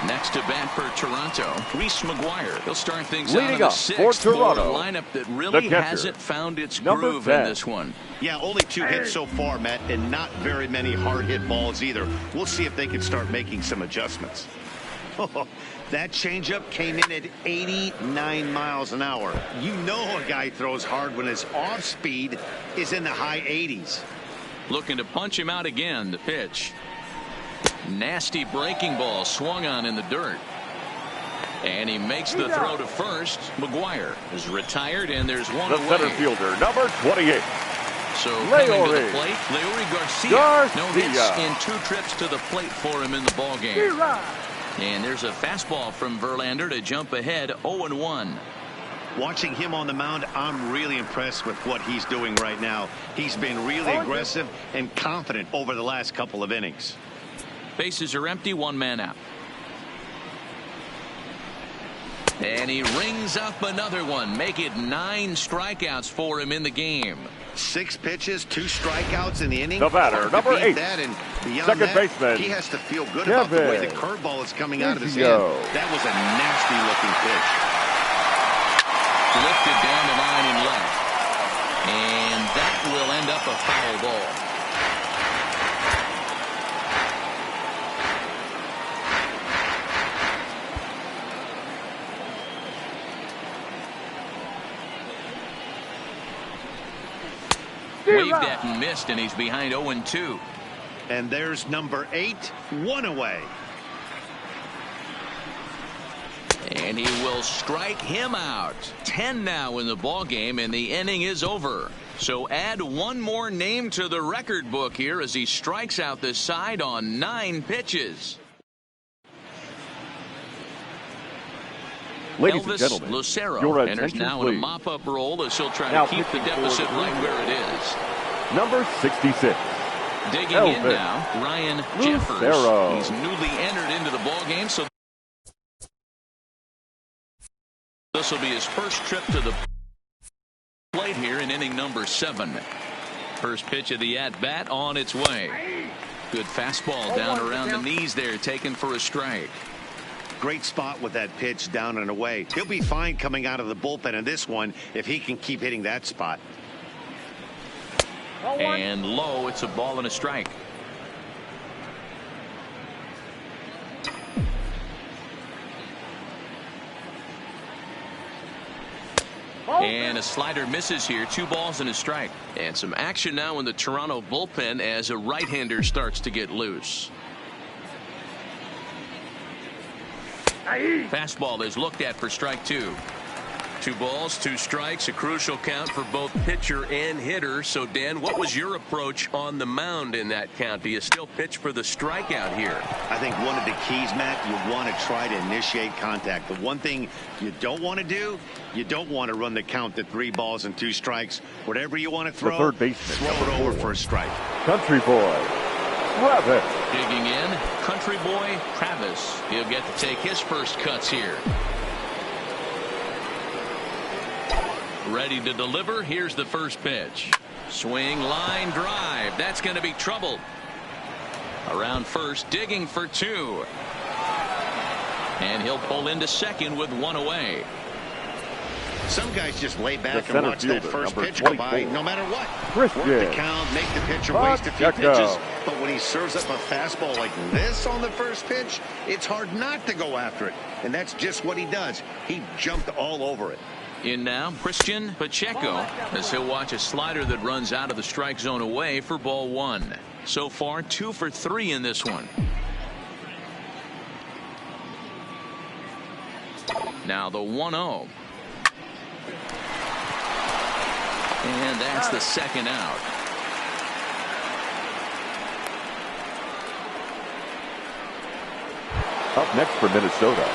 Next next to bat for Toronto, Reese McGuire. He'll start things Leading out in the up for sixth for a Toronto, lineup that the really catcher, hasn't found its number groove 10. in this one. Yeah, only 2 hits so far, Matt, and not very many hard hit balls either. We'll see if they can start making some adjustments. That changeup came in at 89 miles an hour. You know a guy throws hard when his off speed is in the high 80s. Looking to punch him out again. The pitch. Nasty breaking ball swung on in the dirt. And he makes the throw to first. McGuire is retired, and there's one The away. center fielder, number 28. So coming to the Leori plate, Leori Garcia. No Garcia. hits in 2 trips to the plate for him in the ball game. And there's a fastball from Verlander to jump ahead 0-1. Watching him on the mound, I'm really impressed with what he's doing right now. He's been really aggressive and confident over the last couple of innings. Bases are empty, 1 man out. And he rings up another one. Make it 9 strikeouts for him in the game. 6 pitches, 2 strikeouts in the inning. The batter, Hard to number beat 8. That, and beyond Second that, baseman, he has to feel good about the way the curveball is coming out of his hand. That was a nasty looking pitch. Lifted down the line and left. And that will end up a foul ball. Waved at and missed, and he's behind 0-2. And there's number 8, 1 away. And he will strike him out. 10 now in the ball game, and the inning is over. So add 1 more name to the record book here as he strikes out this side on 9 pitches. Ladies Elvis and gentlemen, Lucero your enters attention, now in a please. mop-up role as he'll try Now to keep the pitching for deficit the right where it is. Number 66. Digging Elvis in now, Ryan Lucero. Jeffers. He's newly entered into the ball game, so this will be his first trip to the plate here in inning number 7. First pitch of the at-bat on its way. Good fastball down around the knees there, taken for a strike. Great spot with that pitch down and away. He'll be fine coming out of the bullpen in this one if he can keep hitting that spot. And low, it's a ball and a strike. And a slider misses here. 2 balls and a strike. And some action now in the Toronto bullpen as a right-hander starts to get loose. Fastball is looked at for strike 2. 2 balls, 2 strikes, a crucial count for both pitcher and hitter. So, Dan, what was your approach on the mound in that count? Do you still pitch for the strikeout here? I think one of the keys, Matt, you want to try to initiate contact. The one thing you don't want to do, you don't want to run the count to 3 balls and 2 strikes. Whatever you want to throw, third baseman, throw it over for a strike. Country boy, Travis. Digging in, country boy Travis. He'll get to take his first cuts here. Ready to deliver. Here's the first pitch. Swing, line, drive. That's going to be trouble. Around first, digging for 2. And he'll pull into second with 1 away. Some guys just lay back The and watch that center first fielder, pitch go by number 24. no matter what. Christian Work the count, make the pitcher waste a few Pacheco. pitches. But when he serves up a fastball like this on the first pitch, it's hard not to go after it. And that's just what he does. He jumped all over it. In now, Christian Pacheco, as he'll watch a slider that runs out of the strike zone away for ball 1. So far, 2 for 3 in this one. Now the 1-0. And that's the second out. Up next for Minnesota.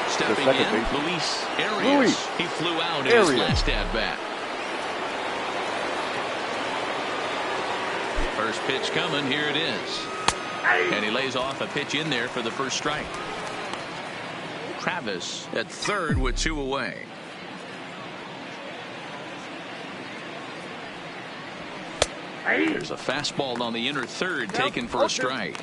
Stepping second in, baseman. Luis Arias. He flew out in his last at-bat. First pitch coming. Here it is. And he lays off a pitch in there for the first strike. Travis at third with 2 away. There's a fastball on the inner third taken for a strike.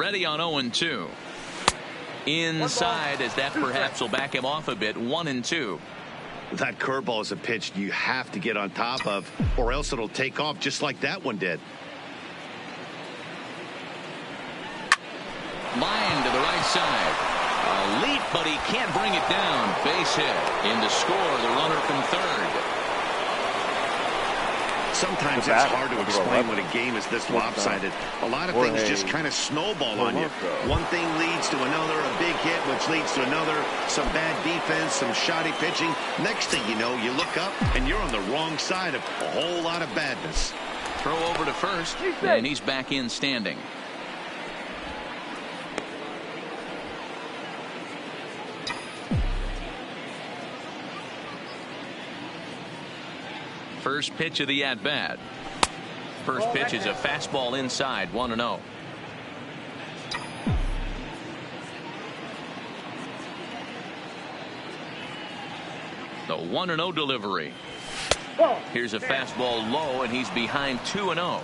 ready on 0-2. Inside, as that perhaps will back him off a bit. 1-2. That curveball is a pitch you have to get on top of, or else it'll take off just like that one did. Line to the right side. A leap, but he can't bring it down. Base hit. In to score, the runner from third. Sometimes it's hard to explain when a game is this lopsided. A lot of things just kind of snowball on you. One thing leads to another, a big hit, which leads to another, some bad defense, some shoddy pitching. Next thing you know, you look up and you're on the wrong side of a whole lot of badness. Throw over to first, and he's back in standing. First pitch of the at-bat. First pitch is a fastball inside, 1-0. The 1-0 delivery. Here's a fastball low, and he's behind 2-0.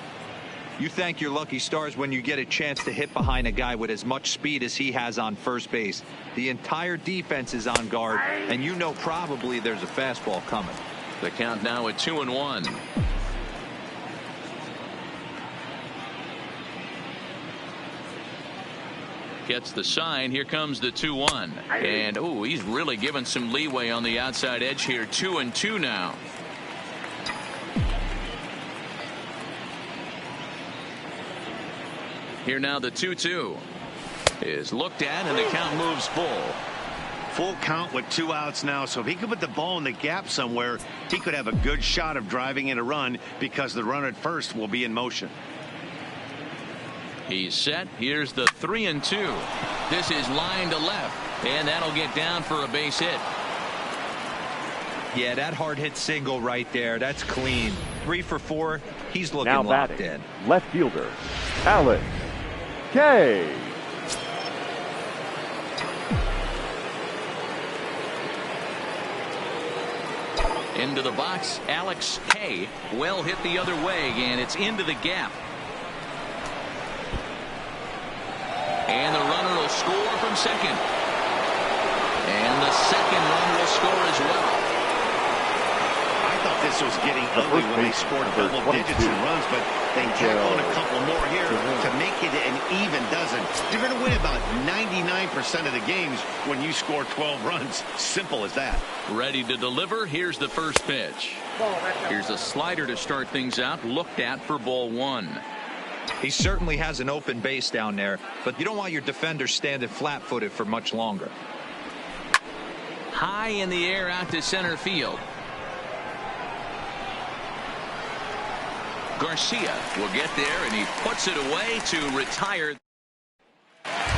You thank your lucky stars when you get a chance to hit behind a guy with as much speed as he has on first base. The entire defense is on guard, and you know probably there's a fastball coming. The count now at 2-1. Gets the sign. Here comes the 2-1. And, oh, he's really given some leeway on the outside edge here. 2-2 now. Here now the 2-2 is looked at, and the count moves full. Full count with 2 outs now, so if he could put the ball in the gap somewhere, he could have a good shot of driving in a run because the runner at first will be in motion. He's set. Here's the 3-2. This is line to left, and that'll get down for a base hit. Yeah, that hard hit single right there. That's clean. 3 for 4. He's looking now locked batting, in. left fielder, Alex K. Into the box, Alex K. Well hit the other way, and it's into the gap. And the runner will score from second. And the second run will score as well. I thought this was getting ugly when they scored double digits in runs, but they tack on a couple more here to make it an even dozen. You're going to win about 99% of the games when you score 12 runs. Simple as that. Ready to deliver. Here's the first pitch. Here's a slider to start things out. Looked at for ball 1. He certainly has an open base down there, but you don't want your defender standing flat-footed for much longer. High in the air out to center field. Garcia will get there, and he puts it away to retire.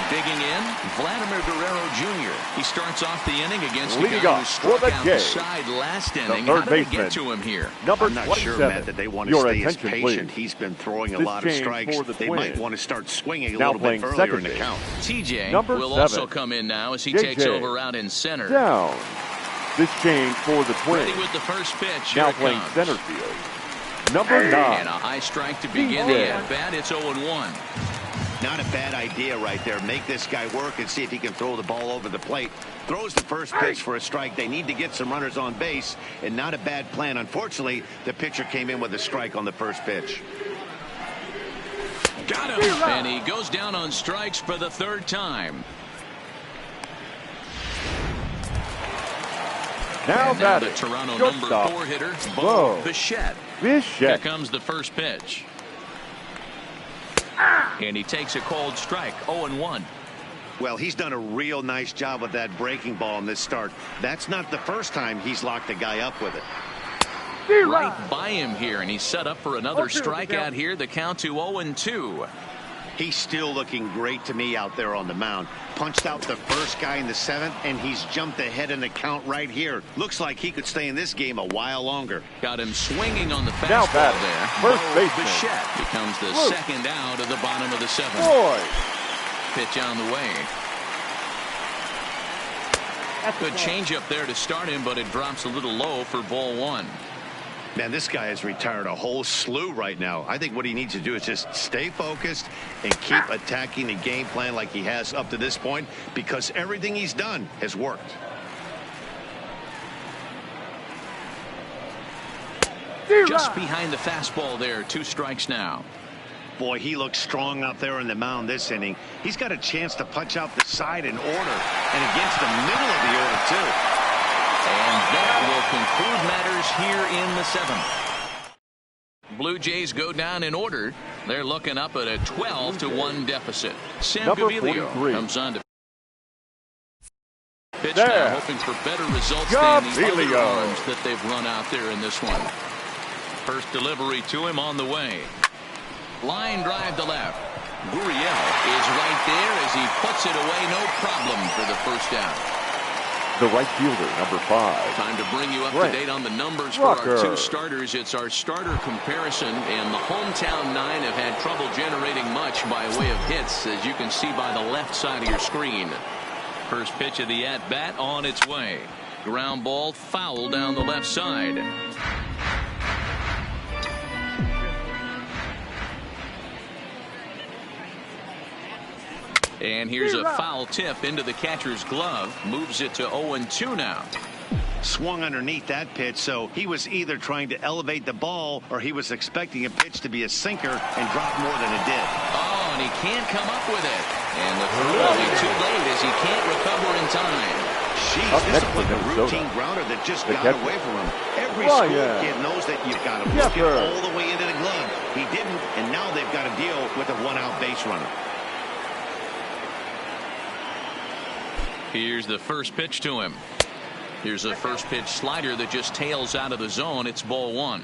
Digging in, Vladimir Guerrero Jr. He starts off the inning against the guy who struck out the side last inning. How did they get to him here? I'm not sure, Matt, that they want to stay as patient. He's been throwing a lot of strikes. They might want to start swinging a little bit earlier in the count. TJ will also come in now as he takes over out in center. Down. This change for the Twins. Ready with the first pitch. Now playing center field. Number 9. And a high strike to begin the at-bat. It's 0-1. Not a bad idea right there. Make this guy work and see if he can throw the ball over the plate. Throws the first pitch for a strike. They need to get some runners on base, and not a bad plan. Unfortunately, the pitcher came in with a strike on the first pitch. Got him. And he goes down on strikes for the 3rd time. Now the Toronto number 4 hitter, Bo Bichette. Here comes the first pitch. And he takes a cold strike. 0-1. Well, he's done a real nice job with that breaking ball in this start. That's not the first time he's locked a guy up with it. Right by him here, and he's set up for another strikeout here. The count to 0-2. He's still looking great to me out there on the mound. Punched out the first guy in the 7th, and he's jumped ahead in the count right here. Looks like he could stay in this game a while longer. Got him swinging on the fastball there. First baseman Bichette becomes the second out of the bottom of the 7th. Pitch on the way. Good changeup there to start him, but it drops a little low for ball 1. Man, this guy has retired a whole slew right now. I think what he needs to do is just stay focused and keep attacking the game plan like he has up to this point, because everything he's done has worked. Just behind the fastball there. 2 strikes now. Boy, he looks strong out there in the mound this inning. He's got a chance to punch out the side in order, and against the middle of the order, too. And that will conclude matters here in the 7th. Blue Jays go down in order. They're looking up at a 12-1 deficit. Sam Gaviglio comes on to pitch now, hoping for better results than the other arms that they've run out there in this one. First delivery to him on the way. Line drive to left. Gurriel is right there as he puts it away. No problem for the first down. The right fielder, number 5. Time to bring you up to date on the numbers for our 2 starters. It's our starter comparison, and the hometown 9 have had trouble generating much by way of hits, as you can see by the left side of your screen. First pitch of the at-bat on its way. Ground ball foul down the left side. And here's a foul tip into the catcher's glove. Moves it to 0-2 now. Swung underneath that pitch, so he was either trying to elevate the ball or he was expecting a pitch to be a sinker and drop more than it did. Oh, and he can't come up with it. And the throw will be too late as he can't recover in time. Jeez, this is like a routine grounder that just got away from him. Every school kid knows that you've got to look it all the way into the glove. He didn't, and now they've got to deal with a 1-out base runner. Here's the first pitch to him. Here's a first pitch slider that just tails out of the zone. It's ball 1.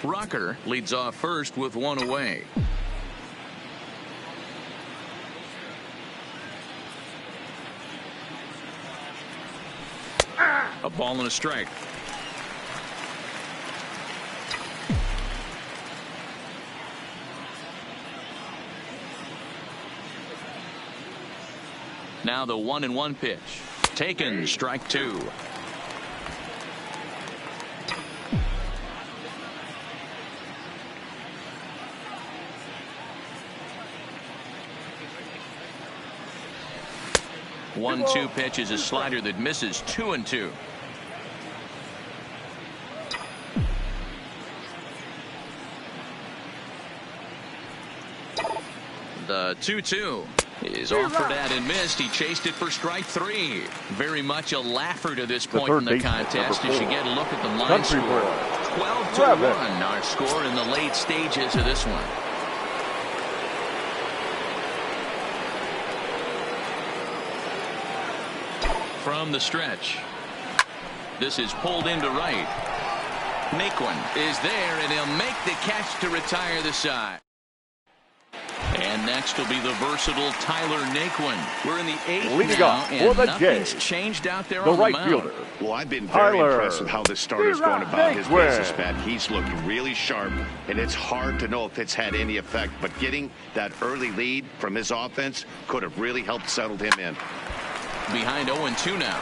Rocker leads off first with 1 away. A ball and a strike. Now the 1-1 pitch. Taken, strike 2. One-two pitch is a slider that misses. 2-2. The 2-2 is offered at and missed. He chased it for strike 3. Very much a laugher to this point in the contest as you get a look at the line score. 12-1 our score in the late stages of this one. From the stretch. This is pulled into right. Naquin is there, and he'll make the catch to retire the side. And next will be the versatile Tyler Naquin. We're in the 8th now, and nothing's changed out there on the mound. Fielder. Well, I've been very impressed with how this starter's going about his business, man. He's looking really sharp, and it's hard to know if it's had any effect. But getting that early lead from his offense could have really helped settle him in. Behind 0-2 now.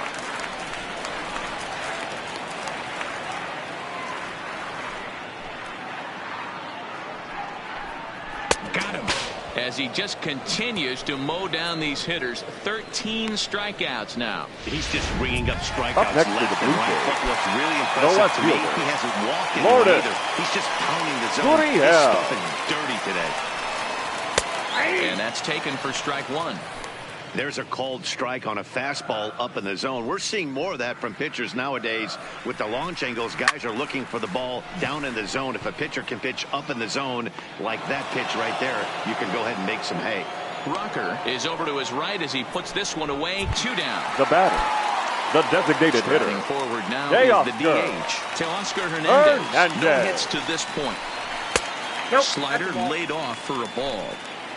Got him. As he just continues to mow down these hitters. 13 strikeouts now. He's just ringing up strikeouts left and right. But what's really impressive to me, he hasn't walked anyone either. He's just pounding the zone. His stuff is dirty today. And that's taken for strike 1. There's a called strike on a fastball up in the zone. We're seeing more of that from pitchers nowadays. With the launch angles, guys are looking for the ball down in the zone. If a pitcher can pitch up in the zone like that pitch right there, you can go ahead and make some hay. Rocker is over to his right as he puts this one away. 2 down. The batter, the designated hitter. Forward now is the DH. Teoscar Hernandez. No hits to this point. Slider laid off for a ball.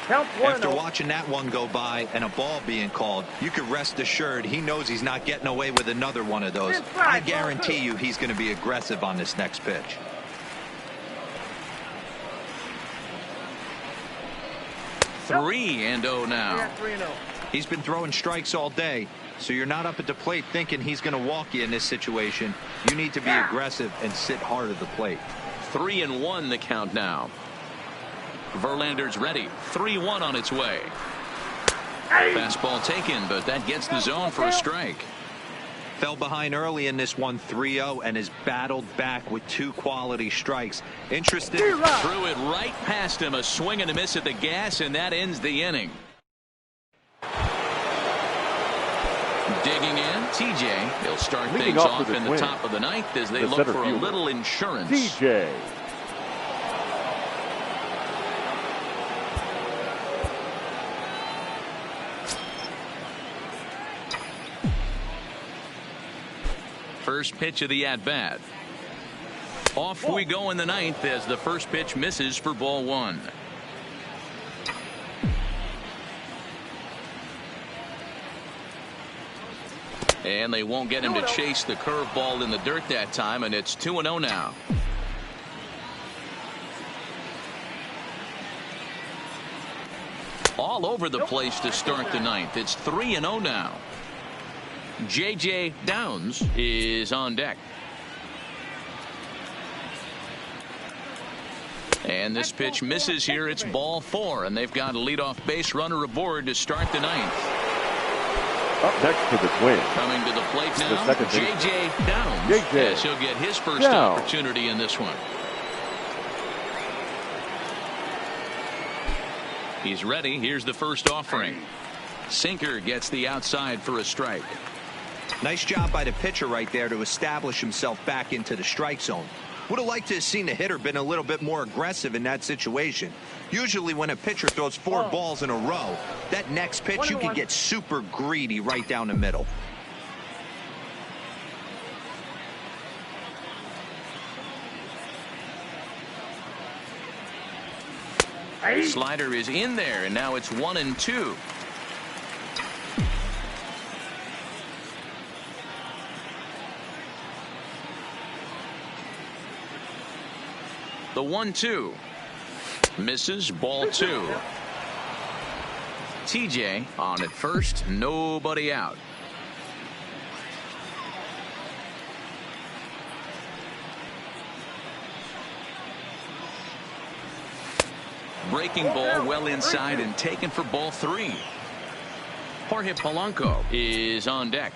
After watching that one go by and a ball being called, you can rest assured he knows he's not getting away with another one of those. I guarantee you he's going to be aggressive on this next pitch. Three and 0 now. He's been throwing strikes all day. So you're not up at the plate thinking he's going to walk you in this situation. You need to be aggressive and sit hard at the plate. 3-1 the count now. Verlander's ready. 3-1 on its way. Fastball taken, but that gets the zone for a strike. Fell behind early in this one, 3-0, and has battled back with 2 quality strikes. Interested. Threw it right past him. A swing and a miss at the gas, and that ends the inning. Digging in, TJ. He'll start things off in the top of the ninth as they look for a little insurance. TJ. First pitch of the at-bat. Off we go in the ninth as the first pitch misses for ball 1. And they won't get him to chase the curveball in the dirt that time, and it's 2-0 now. All over the place to start the ninth. It's 3-0 now. J.J. Downs is on deck. And this pitch misses here. It's ball 4, and they've got a leadoff base runner aboard to start the ninth. Up next to the Twins. Coming to the plate now, J.J. Downs. Yes, he'll get his first opportunity in this one. He's ready. Here's the first offering. Sinker gets the outside for a strike. Nice job by the pitcher right there to establish himself back into the strike zone. Would have liked to have seen the hitter been a little bit more aggressive in that situation. Usually when a pitcher throws 4 balls in a row, that next pitch you can get super greedy right down the middle. Slider is in there, and now it's 1-2. The 1-2 misses, ball 2. TJ on at first, nobody out. Breaking ball well inside and taken for ball 3. Jorge Polanco is on deck.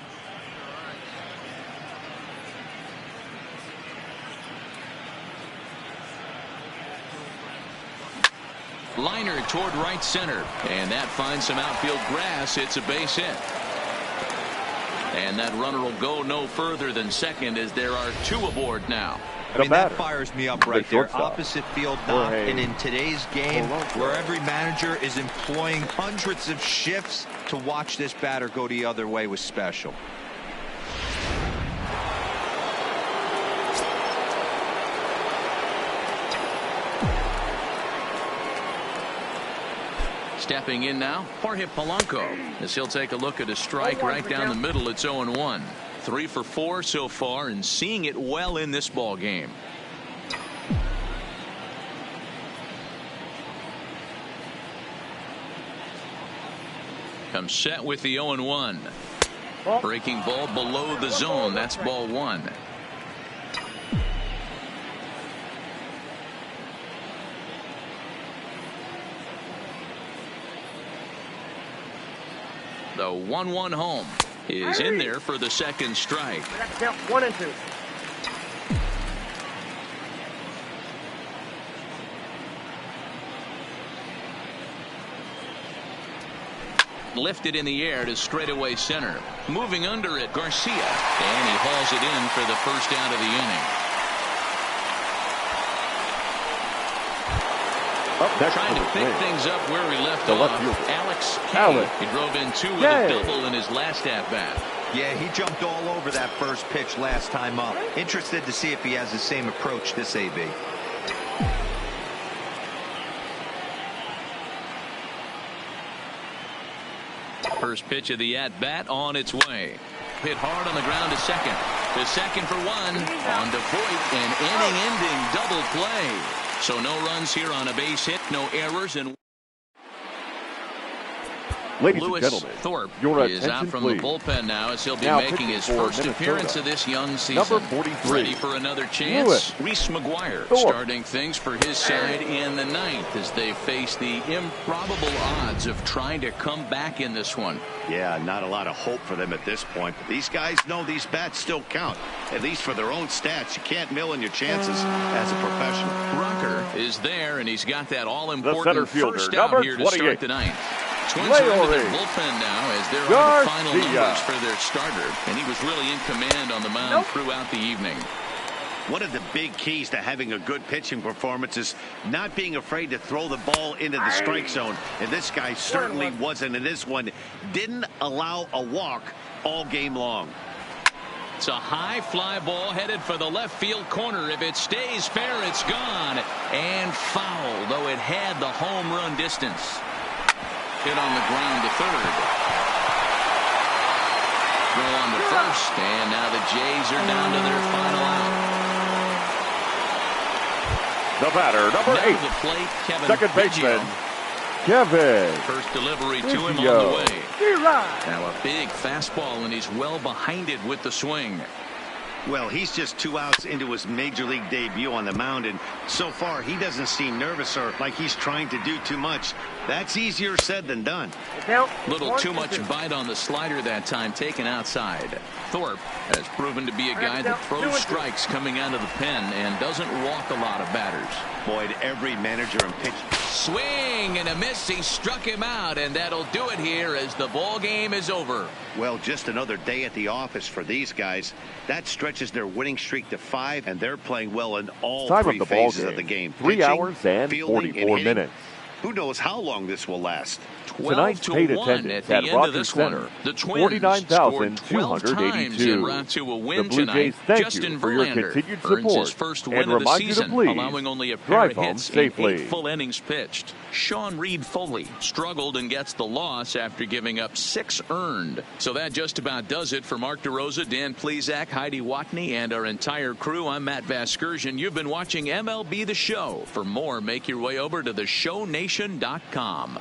Liner toward right center, and that finds some outfield grass. It's a base hit. And that runner will go no further than second as there are 2 aboard now. I mean, that fires me up right there. Opposite field knock, and in today's game, where every manager is employing hundreds of shifts to watch this batter go the other way was special. Stepping in now, Jorge Polanco, as he'll take a look at a strike right down the middle. It's 0-1. 3 for 4 so far, and seeing it well in this ball game. Comes set with the 0-1. Breaking ball below the zone. That's ball 1. The 1-1 home is in there for the second strike. 1-2. Lifted in the air to straightaway center. Moving under it, Garcia. And he hauls it in for the first out of the inning. Trying to pick things up where he left off. Alex Kay. He drove in 2 with a double in his last at-bat. Yeah, he jumped all over that first pitch last time up. Interested to see if he has the same approach this AB. First pitch of the at-bat on its way. Hit hard on the ground to second. To second for 1. On to Voit, an inning-ending double play. So no runs here on a base hit, no errors, and Ladies Lewis and gentlemen, Thorpe your is out attention, from please. the bullpen now as he'll be Now making his pitching for first Minnesota, appearance of this young season. number 43, Ready for another chance? Lewis Reese McGuire Thorpe. starting things for his side in the ninth as they face the improbable odds of trying to come back in this one. Yeah, not a lot of hope for them at this point. But these guys know these bats still count, at least for their own stats. You can't mill in your chances as a professional. Rucker is there, and he's got that center all-important fielder, first number out here to 28. start the ninth. Twins are into their bullpen now as they're on the final Garcia. numbers for their starter, and he was really in command on the mound throughout the evening. One of the big keys to having a good pitching performance is not being afraid to throw the ball into the strike zone. And this guy certainly wasn't in this one. Didn't allow a walk all game long. It's a high fly ball headed for the left field corner. If it stays fair, it's gone. And foul, though it had the home run distance. Hit on the ground to third. Throw on to first. And now the Jays are down to their final out. The batter, number Now 8, to the plate, Kevin second Biggio. baseman, Kevin First delivery to him Biggio. on the way. Now a big fastball, and he's well behind it with the swing. Well, he's just 2 outs into his major league debut on the mound, and so far he doesn't seem nervous or like he's trying to do too much. That's easier said than done. Little too much bite on the slider that time, taken outside. Thorpe has proven to be a guy that throws strikes coming out of the pen and doesn't walk a lot of batters. Boyd, every manager and pitch. Swing and a miss. He struck him out, and that'll do it here as the ball game is over. Well, just another day at the office for these guys. That stretches their winning streak to 5, and they're playing well in all Time three of the ball phases game. of the game. 3 Pitching, hours and fielding, 44 hitting. minutes. Who knows how long this will last? Tonight's paid 12-1 attendance at at the end of Rogers this Center, one. The Twins scored 12 times en route to a win The Blue tonight. Jays thank Justin you for your Verlander continued earns his support first and win of the remind you to season, please allowing only a pair drive of home hits in safely. 8 full innings pitched. Sean Reed Foley struggled and gets the loss after giving up 6 earned. So that just about does it for Mark DeRosa, Dan Plesac, Heidi Watney, and our entire crew. I'm Matt Vasgersian. You've been watching MLB The Show. For more, make your way over to theshownation.com.